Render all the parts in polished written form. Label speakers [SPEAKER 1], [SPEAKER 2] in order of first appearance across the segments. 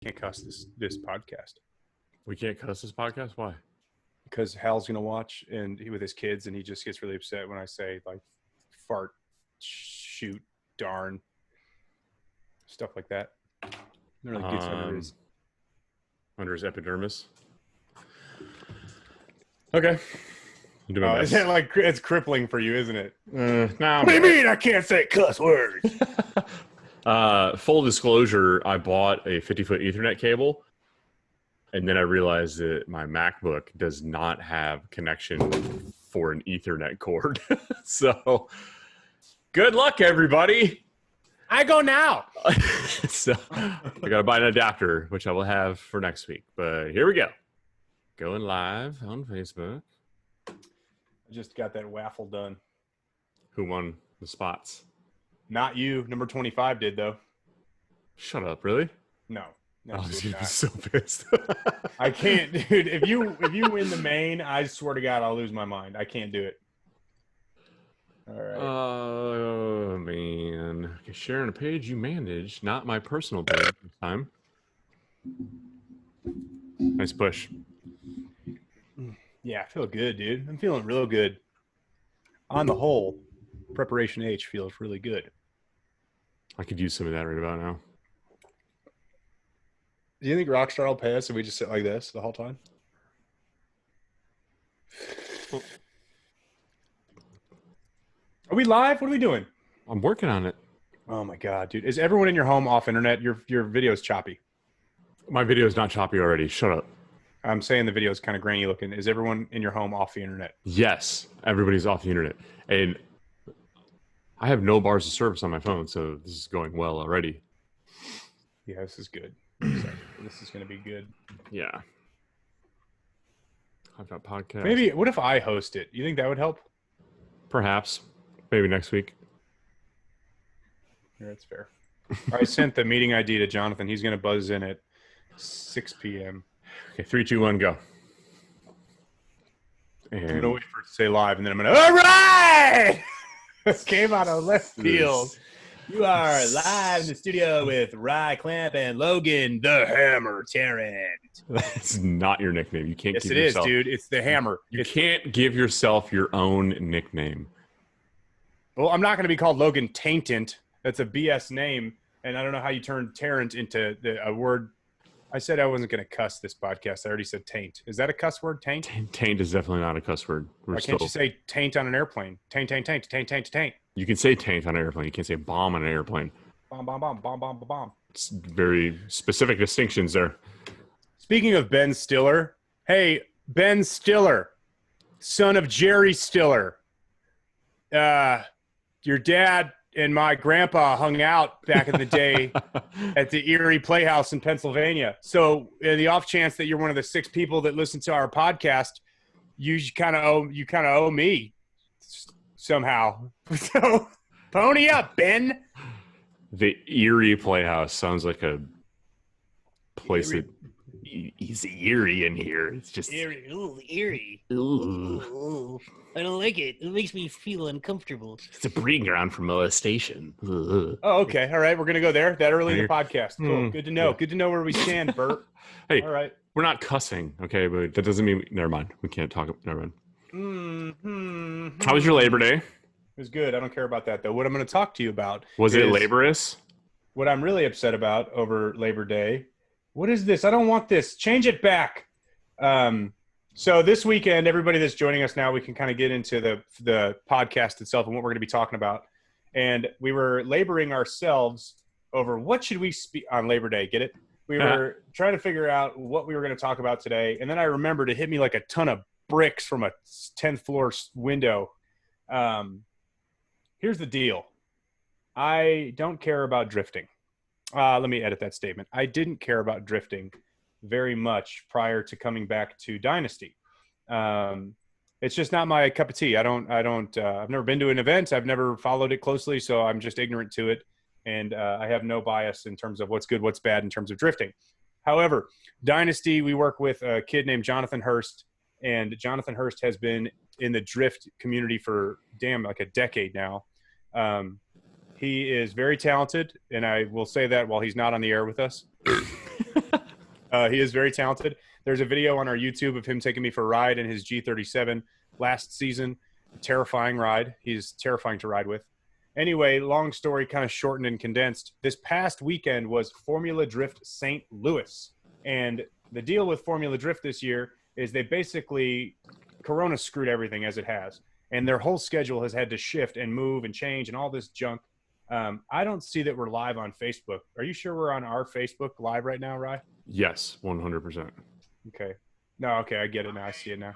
[SPEAKER 1] can't cuss this podcast.
[SPEAKER 2] We can't cuss this podcast? Why?
[SPEAKER 1] Because Hal's gonna watch with his kids, and he just gets really upset when I say like fart, shoot, darn, stuff like that. It really gets
[SPEAKER 2] under his epidermis. Okay.
[SPEAKER 1] Is that like it's crippling for you, isn't it?
[SPEAKER 2] Nah,
[SPEAKER 1] what do you mean I can't say cuss words?
[SPEAKER 2] Full disclosure, I bought a 50-foot Ethernet cable, and then I realized that my MacBook does not have connection for an Ethernet cord. So, good luck, everybody.
[SPEAKER 1] I go now.
[SPEAKER 2] So, I got to buy an adapter, which I will have for next week. But here we go. Going live on Facebook.
[SPEAKER 1] I just got that waffle done.
[SPEAKER 2] Who won the spots?
[SPEAKER 1] Not you. Number 25 did, though.
[SPEAKER 2] Shut up. Really?
[SPEAKER 1] No.
[SPEAKER 2] I'm so pissed.
[SPEAKER 1] I can't, dude. If you win the main, I swear to God, I'll lose my mind. I can't do it. All right.
[SPEAKER 2] Oh, man. Okay, sharing a page you manage, not my personal page this time. Nice push.
[SPEAKER 1] Yeah, I feel good, dude. I'm feeling real good. On the whole, Preparation H feels really good.
[SPEAKER 2] I could use some of that right about now.
[SPEAKER 1] Do you think Rockstar will pay us if we just sit like this the whole time? Are we live? What are we doing?
[SPEAKER 2] I'm working on it.
[SPEAKER 1] Oh my God, dude. Is everyone in your home off internet? Your video's choppy.
[SPEAKER 2] My video is not choppy already. Shut up.
[SPEAKER 1] I'm saying the video is kind of grainy looking. Is everyone in your home off the internet?
[SPEAKER 2] Yes, everybody's off the internet. And I have no bars of service on my phone, so this is going well already.
[SPEAKER 1] Yeah, this is good. This is going to be good.
[SPEAKER 2] Yeah. I've got podcasts.
[SPEAKER 1] Maybe, what if I host it? You think that would help?
[SPEAKER 2] Perhaps. Maybe next week.
[SPEAKER 1] Yeah, that's fair. I sent the meeting ID to Jonathan. He's going to buzz in at 6 p.m.
[SPEAKER 2] Okay, 3, 2, 1, go. And
[SPEAKER 1] I'm going to wait for it to say live, and then I'm going to, all right! This came out of left field. You are live in the studio with Rye Clamp and Logan, the Hammer Tarrant.
[SPEAKER 2] That's not your nickname. You can't.
[SPEAKER 1] Yes,
[SPEAKER 2] give
[SPEAKER 1] it
[SPEAKER 2] yourself,
[SPEAKER 1] is, dude. It's the Hammer.
[SPEAKER 2] You can't give yourself your own nickname.
[SPEAKER 1] Well, I'm not going to be called Logan Taintant. That's a BS name, and I don't know how you turn Tarrant into a word. I said I wasn't going to cuss this podcast. I already said taint. Is that a cuss word, taint?
[SPEAKER 2] Taint is definitely not a cuss word.
[SPEAKER 1] Why can't you say taint on an airplane? Taint, taint, taint, taint, taint, taint.
[SPEAKER 2] You can say taint on an airplane. You can't say bomb on an airplane.
[SPEAKER 1] Bomb, bomb, bomb, bomb, bomb, bomb.
[SPEAKER 2] It's very specific distinctions there.
[SPEAKER 1] Speaking of Ben Stiller, hey, Ben Stiller, son of Jerry Stiller. Your dad and my grandpa hung out back in the day at the Erie Playhouse in Pennsylvania. So in the off chance that you're one of the 6 people that listen to our podcast, you kind of owe me somehow. So pony up, Ben.
[SPEAKER 2] The Erie Playhouse sounds like a place that is eerie in here. It's just
[SPEAKER 3] eerie. Ooh, eerie.
[SPEAKER 2] Ooh.
[SPEAKER 3] I don't like it. It makes me feel uncomfortable.
[SPEAKER 2] It's a breeding ground for molestation.
[SPEAKER 1] Oh, okay. All right. We're going to go there that early in the podcast. Cool. Good to know. Yeah. Good to know where we stand, Bert.
[SPEAKER 2] Hey,
[SPEAKER 1] all right.
[SPEAKER 2] We're not cussing, okay? But that doesn't mean... Never mind. We can't talk... Never mind. How was your Labor Day?
[SPEAKER 1] It was good. I don't care about that, though. What I'm going to talk to you about
[SPEAKER 2] Was it laborious?
[SPEAKER 1] What I'm really upset about over Labor Day. What is this? I don't want this. Change it back. So this weekend, everybody that's joining us now, we can kind of get into the podcast itself and what we're going to be talking about. And we were laboring ourselves over what should we speak on Labor Day. Get it? We were trying to figure out what we were going to talk about today. And then I remembered it hit me like a ton of bricks from a 10th floor window. Here's the deal. I don't care about drifting. Let me edit that statement. I didn't care about drifting very much prior to coming back to Dynasty. It's just not my cup of tea. I've never been to an event. I've never followed it closely, so I'm just ignorant to it. And I have no bias in terms of what's good, what's bad in terms of drifting. However, Dynasty, we work with a kid named Jonathan Hurst, and Jonathan Hurst has been in the drift community for like a decade now. He is very talented, and I will say that while he's not on the air with us. He is very talented. There's a video on our YouTube of him taking me for a ride in his G37 last season. Terrifying ride. He's terrifying to ride with. Anyway, long story kind of shortened and condensed. This past weekend was Formula Drift St. Louis. And the deal with Formula Drift this year is they basically, Corona screwed everything as it has. And their whole schedule has had to shift and move and change and all this junk. I don't see that we're live on Facebook. Are you sure we're on our Facebook live right now, Rye?
[SPEAKER 2] Yes, 100%.
[SPEAKER 1] Okay. No, okay, I get it now. I see it now.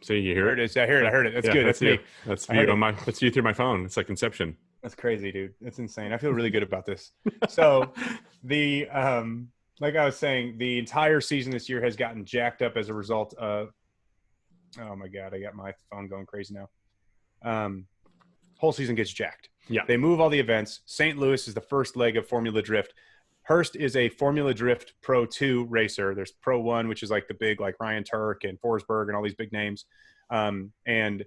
[SPEAKER 2] So you hear
[SPEAKER 1] There it is. I heard it. I heard it. That's good. That's
[SPEAKER 2] you.
[SPEAKER 1] me.
[SPEAKER 2] That's
[SPEAKER 1] I
[SPEAKER 2] you
[SPEAKER 1] heard
[SPEAKER 2] on
[SPEAKER 1] it.
[SPEAKER 2] that's you through my phone. It's like Inception.
[SPEAKER 1] That's crazy, dude. That's insane. I feel really good about this. So the like I was saying, the entire season this year has gotten jacked up as a result of oh my god, I got my phone going crazy now. Whole season gets jacked.
[SPEAKER 2] Yeah.
[SPEAKER 1] They move all the events. St. Louis is the first leg of Formula Drift. Hurst is a Formula Drift Pro 2 racer. There's Pro 1, which is like the big, like Ryan Turk and Forsberg and all these big names. And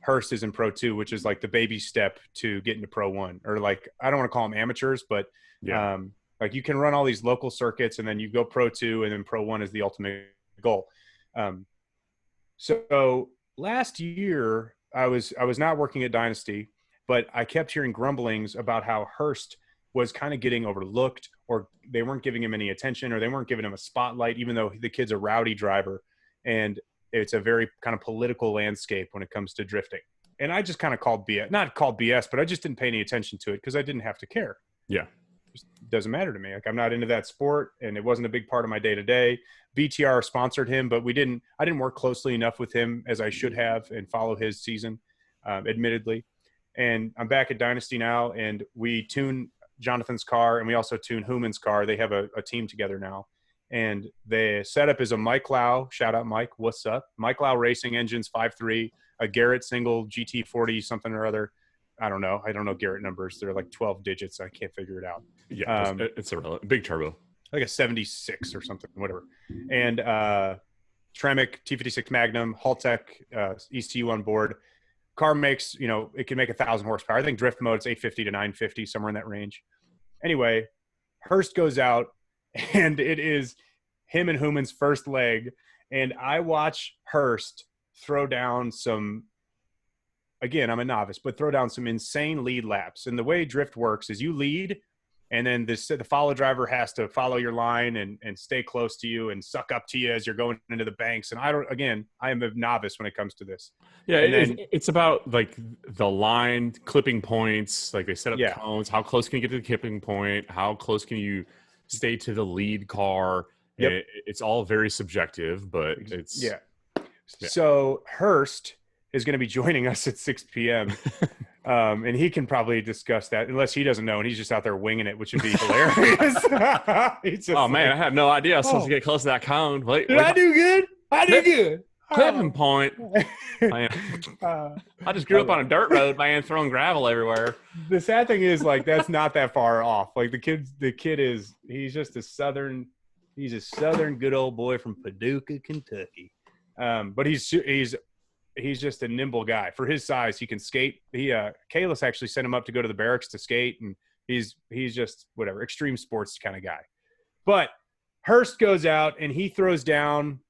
[SPEAKER 1] Hurst is in Pro 2, which is like the baby step to get into Pro 1. Or like, I don't want to call them amateurs, but like you can run all these local circuits and then you go Pro 2 and then Pro 1 is the ultimate goal. So last year I was not working at Dynasty, but I kept hearing grumblings about how Hurst was kind of getting overlooked, or they weren't giving him any attention, or they weren't giving him a spotlight, even though the kid's a rowdy driver. And it's a very kind of political landscape when it comes to drifting. And I just kind of called BS, not called BS, but I just didn't pay any attention to it because I didn't have to care.
[SPEAKER 2] Yeah.
[SPEAKER 1] It just doesn't matter to me. Like I'm not into that sport and it wasn't a big part of my day to day. BTR sponsored him, but I didn't work closely enough with him as I should have and follow his season, admittedly. And I'm back at Dynasty now and we tune Jonathan's car and we also tune Human's car. They have a team together now. And the setup is a Mike Lau. Shout out, Mike. What's up? Mike Lau Racing Engines 5.3, a Garrett single GT40 something or other. I don't know Garrett numbers. They're like 12 digits. I can't figure it out.
[SPEAKER 2] Yeah, it's a big turbo.
[SPEAKER 1] Like a 76 or something, whatever. And Tremec T56 Magnum, Haltech ECU on board. Car makes, it can make 1,000 horsepower. I think drift mode, it's 850 to 950, somewhere in that range. Anyway, Hurst goes out, and it is him and Human's first leg. And I watch Hurst throw down some, again, I'm a novice, but throw down some insane lead laps. And the way drift works is you lead, and then the follow driver has to follow your line and stay close to you and suck up to you as you're going into the banks. And I am a novice when it comes to this.
[SPEAKER 2] Yeah,
[SPEAKER 1] and
[SPEAKER 2] it's about like the line clipping points. Like they set up cones. How close can you get to the clipping point? How close can you stay to the lead car?
[SPEAKER 1] Yep.
[SPEAKER 2] It's all very subjective, but it's
[SPEAKER 1] yeah. So Hurst is going to be joining us at 6 p.m. And he can probably discuss that unless he doesn't know and he's just out there winging it, which would be hilarious.
[SPEAKER 2] Oh man, I have no idea. I was supposed to get close to that cone. Wait,
[SPEAKER 1] I do good? I do good.
[SPEAKER 2] Clipping point. I just grew up on a dirt road, man, throwing gravel everywhere.
[SPEAKER 1] The sad thing is, like, that's not that far off. Like he's just a southern good old boy from Paducah, Kentucky. But he's just a nimble guy. For his size, he can skate. Kalis actually sent him up to go to the barracks to skate, and he's just whatever, extreme sports kind of guy. But Hurst goes out and he throws down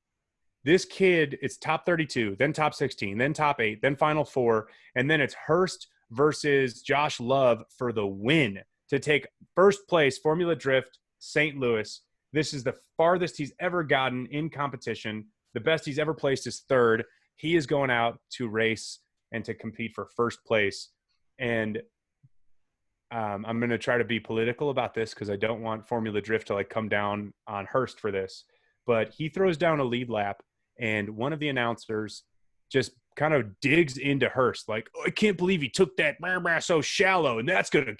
[SPEAKER 1] this kid. It's top 32, then top 16, then top 8, then final 4, and then it's Hurst versus Josh Love for the win to take first place Formula Drift St. Louis. This is the farthest he's ever gotten in competition. The best he's ever placed is third. He is going out to race and to compete for first place. And I'm going to try to be political about this because I don't want Formula Drift to like come down on Hurst for this. But he throws down a lead lap, and one of the announcers just kind of digs into Hurst like, oh, I can't believe he took that so shallow, and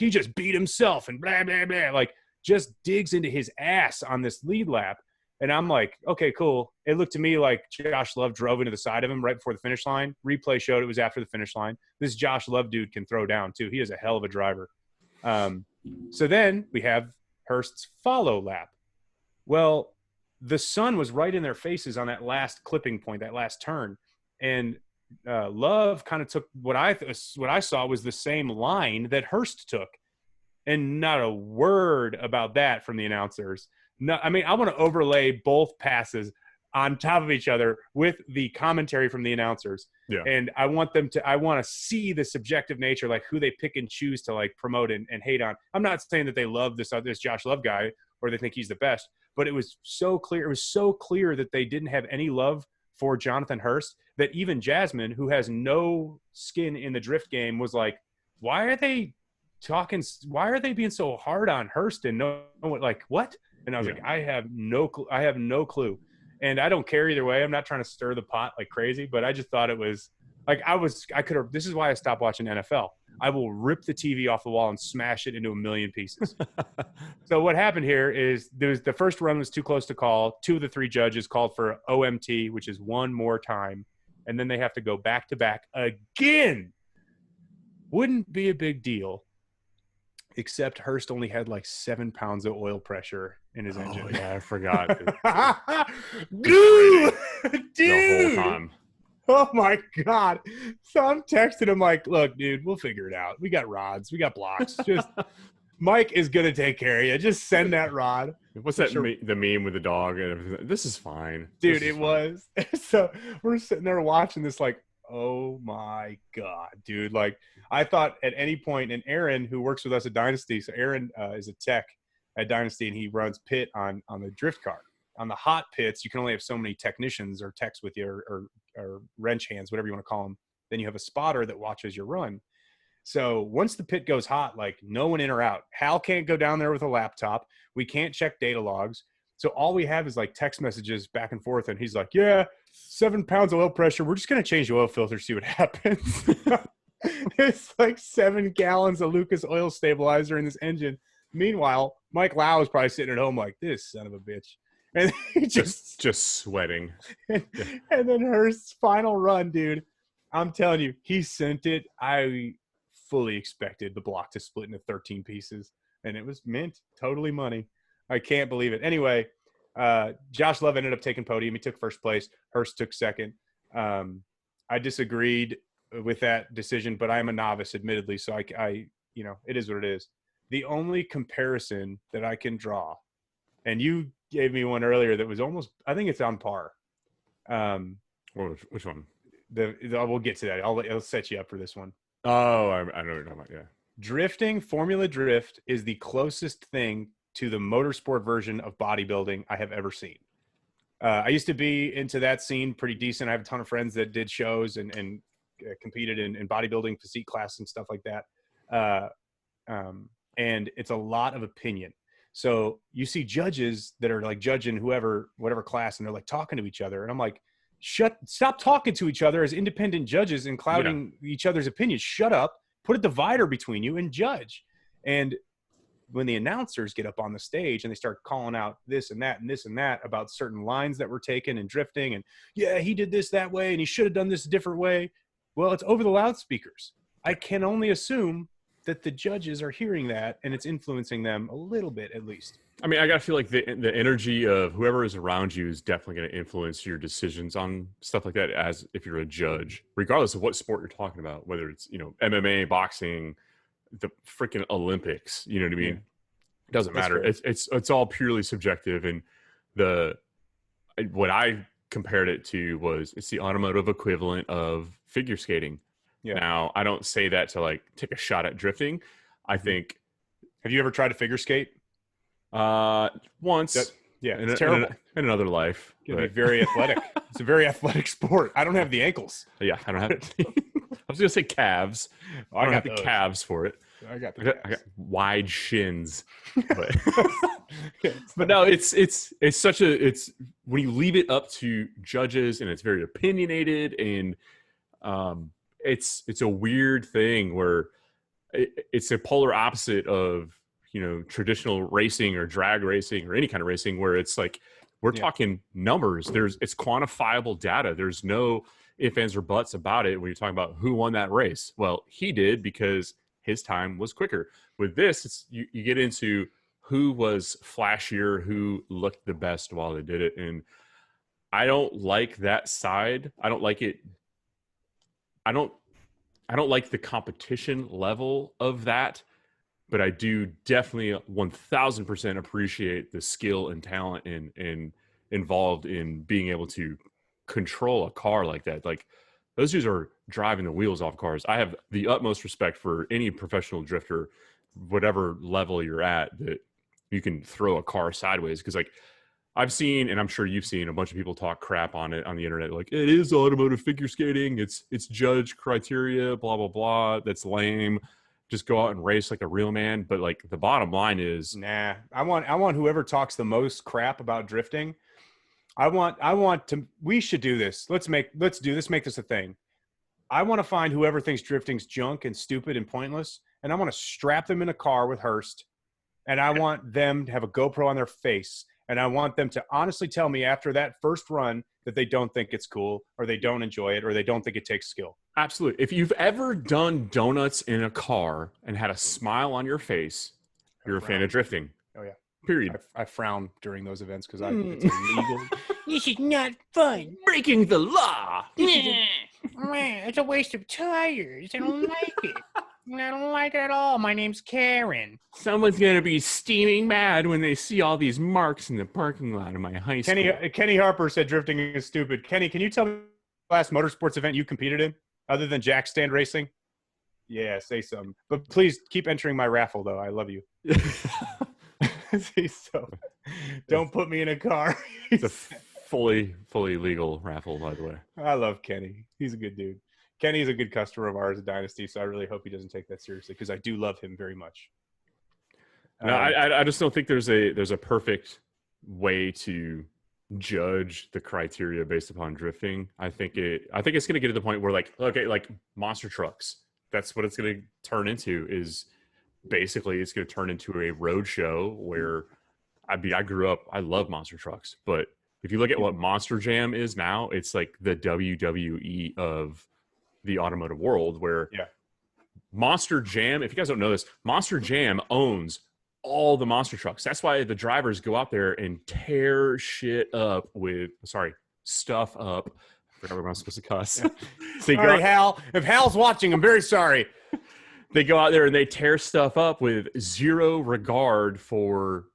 [SPEAKER 1] he just beat himself and blah, blah, blah. Like, just digs into his ass on this lead lap. And I'm like, okay, cool. It looked to me like Josh Love drove into the side of him right before the finish line. Replay showed it was after the finish line. This Josh Love dude can throw down too. He is a hell of a driver. So then we have Hurst's follow lap. Well, the sun was right in their faces on that last clipping point, that last turn. And Love kind of took what I saw was the same line that Hurst took. And not a word about that from the announcers. No, I mean, I want to overlay both passes on top of each other with the commentary from the announcers.
[SPEAKER 2] Yeah.
[SPEAKER 1] And I want to see the subjective nature, like who they pick and choose to like promote and hate on. I'm not saying that they love this Josh Love guy or they think he's the best, but it was so clear. It was so clear that they didn't have any love for Jonathan Hurst that even Jasmine, who has no skin in the drift game, was like, why are they being so hard on Hurst and no like what? And I was like, I have no clue. And I don't care either way. I'm not trying to stir the pot like crazy, but I just thought it was like this is why I stopped watching NFL. I will rip the TV off the wall and smash it into a million pieces. So what happened here is the first run was too close to call. 2 of the 3 judges called for OMT, which is one more time. And then they have to go back to back again. Wouldn't be a big deal. Except Hurst only had like 7 pounds of oil pressure in his engine.
[SPEAKER 2] Yeah, I forgot.
[SPEAKER 1] Dude,
[SPEAKER 2] The whole time.
[SPEAKER 1] Oh my God. So I'm texting him like, look, dude, we'll figure it out. We got rods. We got blocks. Just Mike is going to take care of you. Just send that rod.
[SPEAKER 2] What's that? The meme with the dog and everything. This is fine.
[SPEAKER 1] Dude, it was. So we're sitting there watching this like, oh my God, dude. Like I thought at any point, and Aaron, who works with us at Dynasty, so Aaron is a tech at Dynasty, and he runs pit on the drift car. On the hot pits, you can only have so many technicians or techs with you or wrench hands, whatever you want to call them. Then you have a spotter that watches your run. So once the pit goes hot, like no one in or out. Hal can't go down there with a laptop. We can't check data logs. So all we have is like text messages back and forth. And he's like, yeah, 7 pounds of oil pressure. We're just going to change the oil filter, see what happens. It's like 7 gallons of Lucas oil stabilizer in this engine. Meanwhile, Mike Lau is probably sitting at home like, this son of a bitch. And he
[SPEAKER 2] just sweating.
[SPEAKER 1] And then Hurst's final run, dude, I'm telling you, he sent it. I fully expected the block to split into 13 pieces. And it was mint. Totally money. I can't believe it. Anyway, Josh Love ended up taking podium. He took first place. Hurst took second. I disagreed with that decision, but I'm a novice, admittedly. So I it is what it is. The only comparison that I can draw, and you gave me one earlier that was almost, I think it's on par.
[SPEAKER 2] Which one?
[SPEAKER 1] We'll get to that. I'll set you up for this one.
[SPEAKER 2] Oh, I know what you're talking about. Yeah.
[SPEAKER 1] Drifting, Formula Drift is the closest thing to the motorsport version of bodybuilding I have ever seen. I used to be into that scene pretty decent. I have a ton of friends that did shows and competed in bodybuilding, physique class and stuff like that. And it's a lot of opinion. So you see judges that are like judging whatever class, and they're like talking to each other. And I'm like, stop talking to each other as independent judges and clouding each other's opinions. Shut up, put a divider between you and judge. And when the announcers get up on the stage and they start calling out this and that and this and that about certain lines that were taken and drifting, and yeah, he did this that way and he should have done this a different way. Well, it's over the loudspeakers. I can only assume that the judges are hearing that and it's influencing them a little bit at least.
[SPEAKER 2] I mean, I gotta feel like the energy of whoever is around you is definitely going to influence your decisions on stuff like that. As if you're a judge, regardless of what sport you're talking about, whether it's MMA, boxing, the freaking Olympics, you know what I mean? Yeah. It doesn't matter. It's all purely subjective. And what I compared it to was it's the automotive equivalent of figure skating. Yeah. Now, I don't say that to like take a shot at drifting. I think.
[SPEAKER 1] Have you ever tried to figure skate?
[SPEAKER 2] Once.
[SPEAKER 1] It's terrible.
[SPEAKER 2] In another life.
[SPEAKER 1] It's be very athletic. It's a very athletic sport. I don't have the ankles.
[SPEAKER 2] Yeah, I don't have it. I was going to say calves. I don't have the calves for it.
[SPEAKER 1] I got
[SPEAKER 2] wide shins. But, but no, it's such it's when you leave it up to judges and it's very opinionated and it's a weird thing where it's a polar opposite of traditional racing or drag racing or any kind of racing where it's like we're talking numbers. It's quantifiable data. There's no ifs, ands, or buts about it when you're talking about who won that race. Well, he did because his time was quicker. With this, you get into who was flashier, who looked the best while they did it. And I don't like that side. I don't like it. I don't like the competition level of that. but I do definitely 1000% appreciate the skill and talent and involved in being able to control a car like that. Like those dudes are driving the wheels off cars. I have the utmost respect for any professional drifter, whatever level you're at, that you can throw a car sideways. Because like I've seen, and I'm sure you've seen, a bunch of people talk crap on it on the internet. Like it is automotive figure skating. It's judge criteria, blah blah blah. That's lame. Just go out and race like a real man. But like the bottom line is,
[SPEAKER 1] Nah, I want whoever talks the most crap about drifting. I want to. We should do this. Let's make this a thing. I want to find whoever thinks drifting's junk and stupid and pointless, and I want to strap them in a car with Hurst, and I want them to have a GoPro on their face, and I want them to honestly tell me after that first run that they don't think it's cool, or they don't enjoy it, or they don't think it takes skill.
[SPEAKER 2] absolutely. If you've ever done donuts in a car and had a smile on your face, you're a fan of drifting.
[SPEAKER 1] Oh yeah.
[SPEAKER 2] Period.
[SPEAKER 1] I frown during those events because it's illegal.
[SPEAKER 3] This is not fun.
[SPEAKER 2] Breaking the law.
[SPEAKER 3] Man, it's a waste of tires. I don't like it. I don't like it at all. My name's Karen.
[SPEAKER 2] Someone's gonna be steaming mad when they see all these marks in the parking lot of my high school.
[SPEAKER 1] Kenny Harper said drifting is stupid. Kenny, can you tell me the last motorsports event you competed in other than jack stand racing? Yeah, say something. But please keep entering my raffle, though. I love you. So don't put me in a car.
[SPEAKER 2] It's a fully legal raffle, by the way.
[SPEAKER 1] I love Kenny. He's a good dude. Kenny's a good customer of ours at Dynasty, so I really hope he doesn't take that seriously because I do love him very much.
[SPEAKER 2] No, I just don't think there's a perfect way to judge the criteria based upon drifting. I think it's going to get to the point where like monster trucks. That's what it's going to turn into. Is basically it's going to turn into a road show where I love monster trucks, but if you look at what Monster Jam is now, it's like the WWE of the automotive world, where Monster Jam, if you guys don't know this, Monster Jam owns all the monster trucks. That's why the drivers go out there and tear stuff up. I forgot what I'm supposed to cuss.
[SPEAKER 1] Sorry, Hal. If Hal's watching, I'm very sorry.
[SPEAKER 2] They go out there and they tear stuff up with zero regard for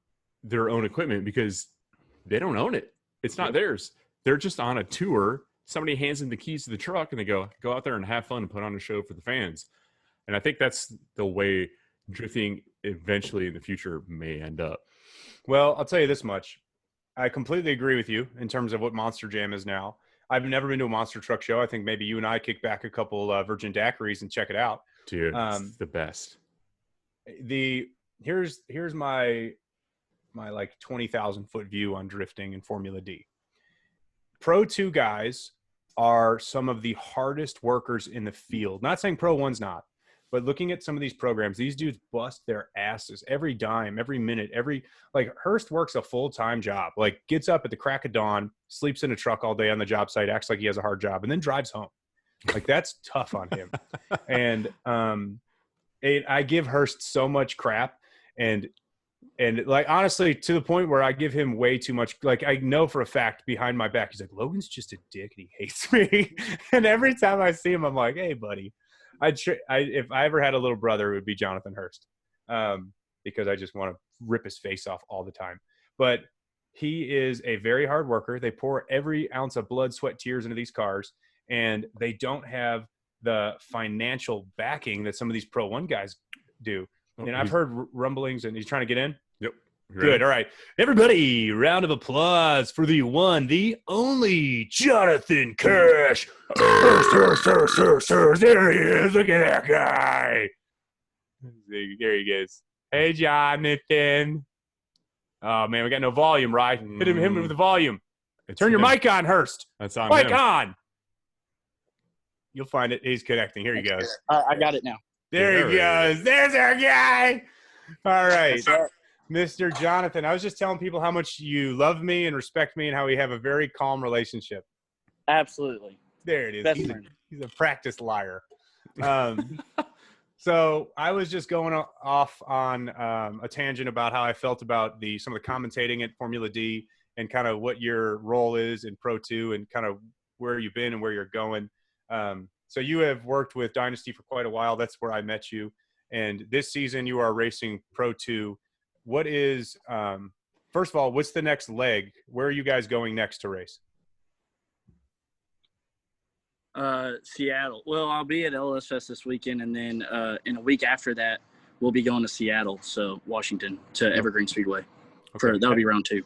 [SPEAKER 2] their own equipment because they don't own it. It's not theirs. They're just on a tour. Somebody hands them the keys to the truck and they go out there and have fun and put on a show for the fans. And I think that's the way drifting eventually in the future may end up.
[SPEAKER 1] Well, I'll tell you this much. I completely agree with you in terms of what Monster Jam is now. I've never been to a monster truck show. I think maybe you and I kick back a couple Virgin Daiquiris and check it out.
[SPEAKER 2] Dude, it's the best.
[SPEAKER 1] Here's my like 20,000 foot view on drifting and Formula D. Pro 2 guys are some of the hardest workers in the field. Not saying Pro 1's not, but looking at some of these programs, these dudes bust their asses every dime, every minute, like Hurst works a full-time job, like gets up at the crack of dawn, sleeps in a truck all day on the job site, acts like he has a hard job, and then drives home. Like that's tough on him. And I give Hurst so much crap, and like honestly to the point where I give him way too much. Like I know for a fact behind my back he's like, Logan's just a dick and he hates me. And every time I see him I'm like, hey buddy, if I ever had a little brother it would be Jonathan Hurst, because I just want to rip his face off all the time. But he is a very hard worker. They pour every ounce of blood, sweat, tears into these cars, and they don't have the financial backing that some of these Pro 1 guys do. And I've heard rumblings, and he's trying to get in.
[SPEAKER 2] Yep.
[SPEAKER 1] Good. All right. Everybody, round of applause for the one, the only Jonathan Hurst. There he is. Look at that guy. There he goes. Hey, Jonathan. Oh, man, we got no volume, right? Hit him with the volume. Turn your mic on, Hurst.
[SPEAKER 2] That's on
[SPEAKER 1] mic
[SPEAKER 2] him.
[SPEAKER 1] on. You'll find it. He's connecting. Here he goes.
[SPEAKER 4] I got it now.
[SPEAKER 1] There he goes. There's our guy. All right. Mr. Jonathan, I was just telling people how much you love me and respect me and how we have a very calm relationship.
[SPEAKER 4] Absolutely.
[SPEAKER 1] There it is.
[SPEAKER 4] Best
[SPEAKER 1] He's
[SPEAKER 4] friend.
[SPEAKER 1] a practiced liar. So I was just going off on a tangent about how I felt about some of the commentating at Formula D and kind of what your role is in Pro 2 and kind of where you've been and where you're going. So you have worked with Dynasty for quite a while. That's where I met you. and this season you are racing Pro 2. What is, first of all, what's the next leg? Where are you guys going next to race?
[SPEAKER 4] Seattle. Well, I'll be at LS Fest this weekend, and then in a week after that, we'll be going to Seattle, so Washington, to Evergreen Speedway. That'll be round 2.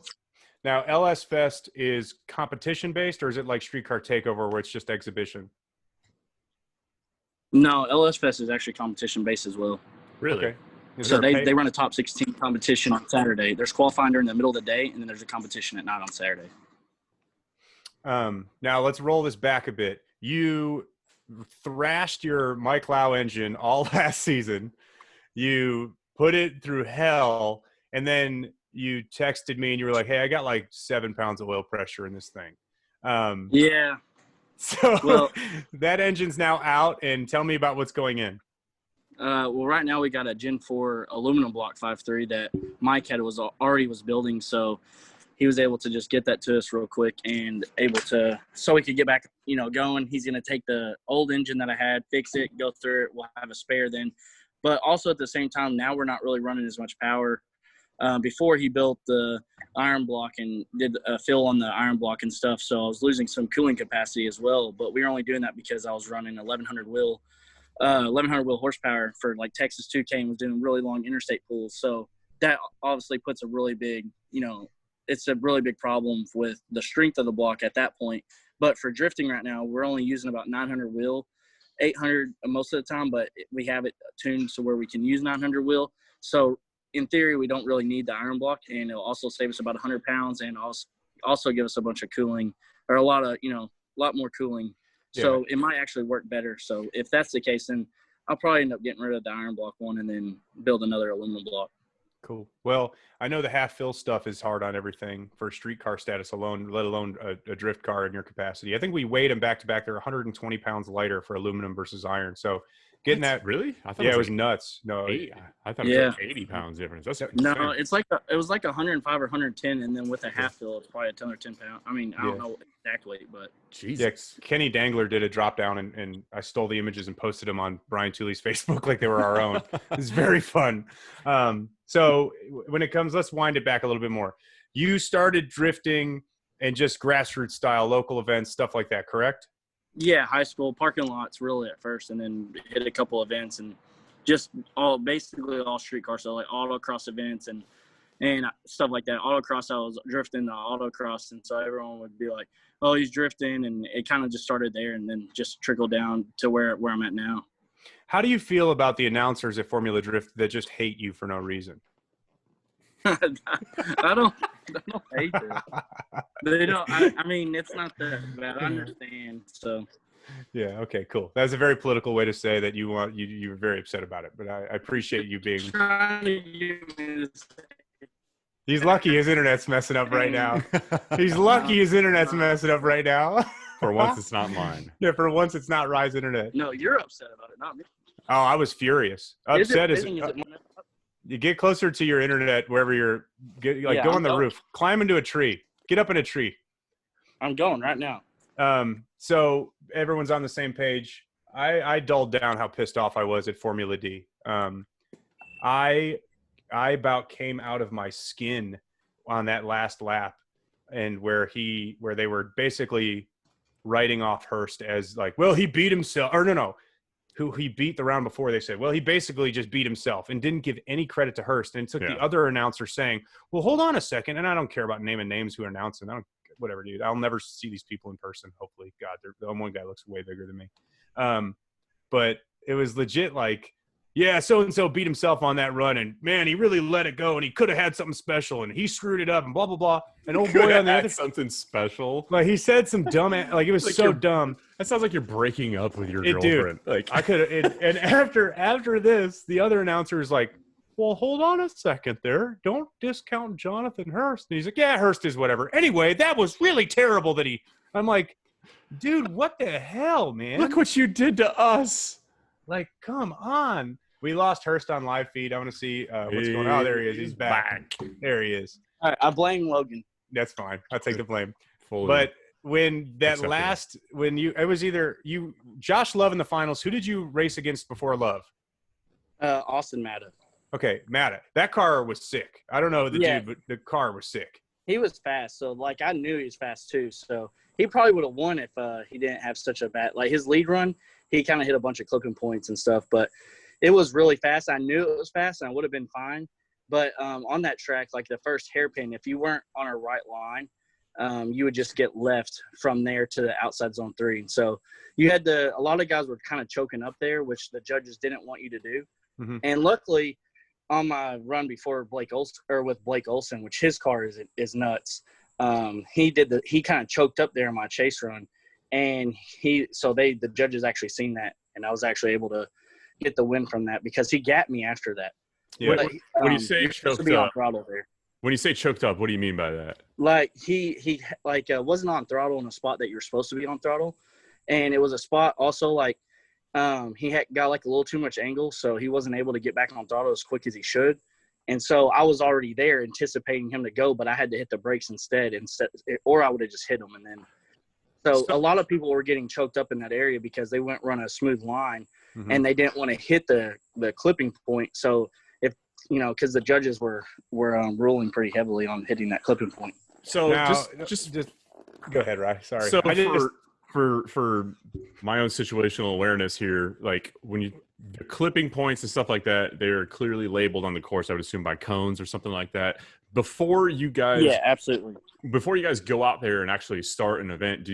[SPEAKER 1] Now, LS Fest is competition-based, or is it like Streetcar Takeover where it's just exhibition?
[SPEAKER 4] No, LS Fest is actually competition-based as well.
[SPEAKER 2] Really?
[SPEAKER 1] Okay.
[SPEAKER 4] So they run a top 16 competition on Saturday. There's qualifying during the middle of the day, and then there's a competition at night on Saturday.
[SPEAKER 1] Now, let's roll this back a bit. You thrashed your Mike Lau engine all last season. You put it through hell, and then you texted me and you were like, hey, I got like 7 pounds of oil pressure in this thing.
[SPEAKER 4] Yeah.
[SPEAKER 1] So that engine's now out, and tell me about what's going in.
[SPEAKER 4] Well, right now we got a Gen 4 aluminum block 5.3 that Mike already was building, so he was able to just get that to us real quick and so we could get back, going. He's going to take the old engine that I had, fix it, go through it. We'll have a spare then. But also at the same time, now we're not really running as much power. Before he built the iron block and did a fill on the iron block and stuff, so I was losing some cooling capacity as well. But we were only doing that because I was running 1100 wheel horsepower for like Texas 2K and was doing really long interstate pulls. So that obviously puts a really big, it's a really big problem with the strength of the block at that point. But for drifting right now, we're only using about 900 wheel, 800 most of the time, but we have it tuned so where we can use 900 wheel. So in theory, we don't really need the iron block, and it'll also save us about 100 pounds and also give us a bunch of cooling, or a lot more cooling. So it might actually work better. So if that's the case, then I'll probably end up getting rid of the iron block one and then build another aluminum block.
[SPEAKER 1] Cool. Well, I know the half fill stuff is hard on everything for streetcar status alone, let alone a drift car in your capacity. I think we weighed them back to back. They're 120 pounds lighter for aluminum versus iron. So getting that
[SPEAKER 2] really, I thought
[SPEAKER 1] it was nuts. No,
[SPEAKER 2] I thought it was like 80 pounds difference. That's insane.
[SPEAKER 4] No, it was like 105 or 110, and then with a half fill, it's probably a 10 or 10 pound. I mean, I don't know exact weight, but
[SPEAKER 1] Jesus. Yeah, Kenny Dangler did a drop down, and I stole the images and posted them on Brian Tooley's Facebook like they were our own. It's very fun. So when it comes, let's wind it back a little bit more. You started drifting and just grassroots style, local events, stuff like that, correct?
[SPEAKER 4] Yeah, high school parking lots really at first, and then hit a couple events and just basically all streetcar, so like autocross events and stuff like that. Autocross, I was drifting the autocross, and so everyone would be like, "Oh, he's drifting," and it kind of just started there, and then just trickled down to where I'm at now.
[SPEAKER 1] How do you feel about the announcers at Formula Drift that just hate you for no reason?
[SPEAKER 4] I don't hate them. They don't. I mean, it's not that bad. I understand. So.
[SPEAKER 1] Yeah. Okay. Cool. That's a very political way to say that you're very upset about it. But I appreciate you being. He's lucky his internet's messing up right now. He's lucky his internet's messing up right now.
[SPEAKER 2] For once, it's not mine.
[SPEAKER 1] Yeah. For once, it's not Rye's internet.
[SPEAKER 4] No, you're upset about it, not me.
[SPEAKER 1] Oh, I was furious. Upset is. You get closer to your internet wherever you're go on the roof, climb into a tree, get up in a tree.
[SPEAKER 4] I'm going right now.
[SPEAKER 1] So everyone's on the same page. I dulled down how pissed off I was at Formula D. I about came out of my skin on that last lap, and where they were basically writing off Hurst as like, well, he beat himself, or no. Who he beat the round before, they said, well, he basically just beat himself, and didn't give any credit to Hurst. And it took the other announcer saying, well, hold on a second. And I don't care about naming names who are announcing. Whatever, dude. I'll never see these people in person. Hopefully. God, the one guy looks way bigger than me. But it was legit like, yeah, so-and-so beat himself on that run, and man, he really let it go, and he could have had something special, and he screwed it up, and blah, blah, blah. And old boy on the other,
[SPEAKER 2] something special.
[SPEAKER 1] like he said some dumb, like it was like so dumb.
[SPEAKER 2] That sounds like you're breaking up with your girlfriend.
[SPEAKER 1] Dude, like I could have. And after this, the other announcer is like, well, hold on a second there. Don't discount Jonathan Hurst. And he's like, yeah, Hurst is whatever. Anyway, that was really terrible that I'm like, dude, what the hell, man?
[SPEAKER 2] Look what you did to us.
[SPEAKER 1] Like, come on. We lost Hurst on live feed. I want to see what's going on. Oh, there he is. He's back. There he is.
[SPEAKER 4] All right, I blame Logan.
[SPEAKER 1] That's fine. I'll take the blame. But when that it was either you, Josh Love in the finals. Who did you race against before Love?
[SPEAKER 4] Austin Matta.
[SPEAKER 1] Okay, Matta. That car was sick. I don't know the
[SPEAKER 4] Yeah.
[SPEAKER 1] dude, but the car was sick.
[SPEAKER 4] He was fast, so like I knew he was fast too. So he probably would have won if he didn't have such a bad like his lead run. He kind of hit a bunch of clipping points and stuff, but it was really fast. I knew it was fast, and I would have been fine. But on that track, like the first hairpin, if you weren't on a right line, you would just get left from there to the outside zone 3. And so you had a lot of guys were kind of choking up there, which the judges didn't want you to do.
[SPEAKER 1] Mm-hmm.
[SPEAKER 4] And luckily, on my run before with Blake Olson, which his car is nuts. He kind of choked up there in my chase run, and the judges actually seen that, and I was actually able to get the win from that because he gapped me after that.
[SPEAKER 2] Yeah.
[SPEAKER 4] But,
[SPEAKER 2] when you say
[SPEAKER 4] you're supposed to
[SPEAKER 2] choked
[SPEAKER 4] be on
[SPEAKER 2] up,
[SPEAKER 4] throttle there.
[SPEAKER 2] when you say choked up, what do you mean by that?
[SPEAKER 4] Like he wasn't on throttle in a spot that you're supposed to be on throttle, and it was a spot also like he got like a little too much angle, so he wasn't able to get back on throttle as quick as he should. And so I was already there anticipating him to go, but I had to hit the brakes instead, or I would have just hit him. And then, so a lot of people were getting choked up in that area because they wouldn't run a smooth line,
[SPEAKER 1] Mm-hmm.
[SPEAKER 4] and they didn't want to hit the clipping point. So if because the judges were ruling pretty heavily on hitting that clipping point.
[SPEAKER 2] So
[SPEAKER 1] Now,
[SPEAKER 2] just
[SPEAKER 1] go ahead, Rye. Sorry.
[SPEAKER 2] So
[SPEAKER 1] I
[SPEAKER 2] for my own situational awareness here, like when the clipping points and stuff like that, they're clearly labeled on the course, I would assume by cones or something like that. Before you guys
[SPEAKER 4] absolutely.
[SPEAKER 2] Before you guys go out there and actually start an event, do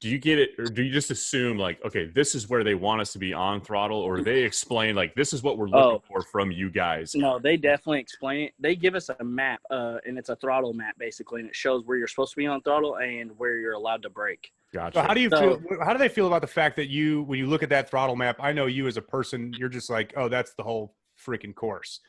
[SPEAKER 2] you get it, or do you just assume like, okay, this is where they want us to be on throttle, or do they explain like this is what we're looking for from you guys?
[SPEAKER 4] No, they definitely explain it. They give us a map, and it's a throttle map basically, and it shows where you're supposed to be on throttle and where you're allowed to brake.
[SPEAKER 2] Gotcha.
[SPEAKER 1] So how do you feel? How do they feel about the fact that when you look at that throttle map, I know you as a person, you're just like, oh, that's the whole freaking course.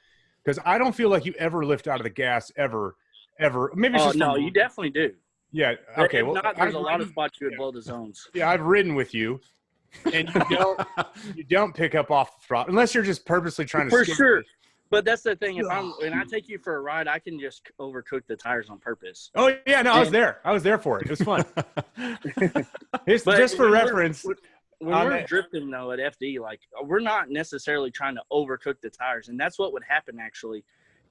[SPEAKER 1] Because I don't feel like you ever lift out of the gas ever. Maybe it's just
[SPEAKER 4] no, you definitely do.
[SPEAKER 1] Yeah. Okay.
[SPEAKER 4] If
[SPEAKER 1] Well,
[SPEAKER 4] not, there's a lot of spots you would blow the zones.
[SPEAKER 1] Yeah, I've ridden with you, and you don't pick up off the throttle unless you're just purposely trying to.
[SPEAKER 4] For sure. But that's the thing. When I take you for a ride, I can just overcook the tires on purpose.
[SPEAKER 1] Oh yeah, no, I was there. I was there for it. It was fun. Just for reference,
[SPEAKER 4] when we're drifting though at FD, like we're not necessarily trying to overcook the tires, and that's what would happen actually.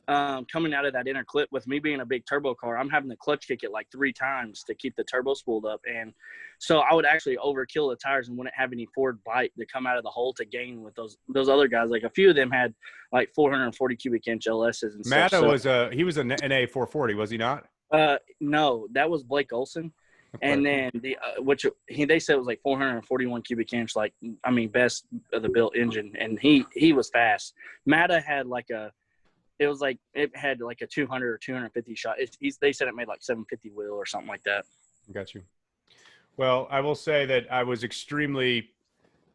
[SPEAKER 4] Coming out of that inner clip with me being a big turbo car, I'm having to clutch kick it like 3 times to keep the turbo spooled up. And so I would actually overkill the tires and wouldn't have any forward bite to come out of the hole to gain with those other guys. Like a few of them had like 440 cubic inch LSs and stuff.
[SPEAKER 1] Matta he was an NA 440, was he not?
[SPEAKER 4] No, that was Blake Olson. Okay. And then they said it was like 441 cubic inch, like, I mean, best of the built engine. And he was fast. Matta had it had like a 200 or 250 shot. They said it made like 750 wheel or something like that.
[SPEAKER 1] Got you. Well, I will say that I was extremely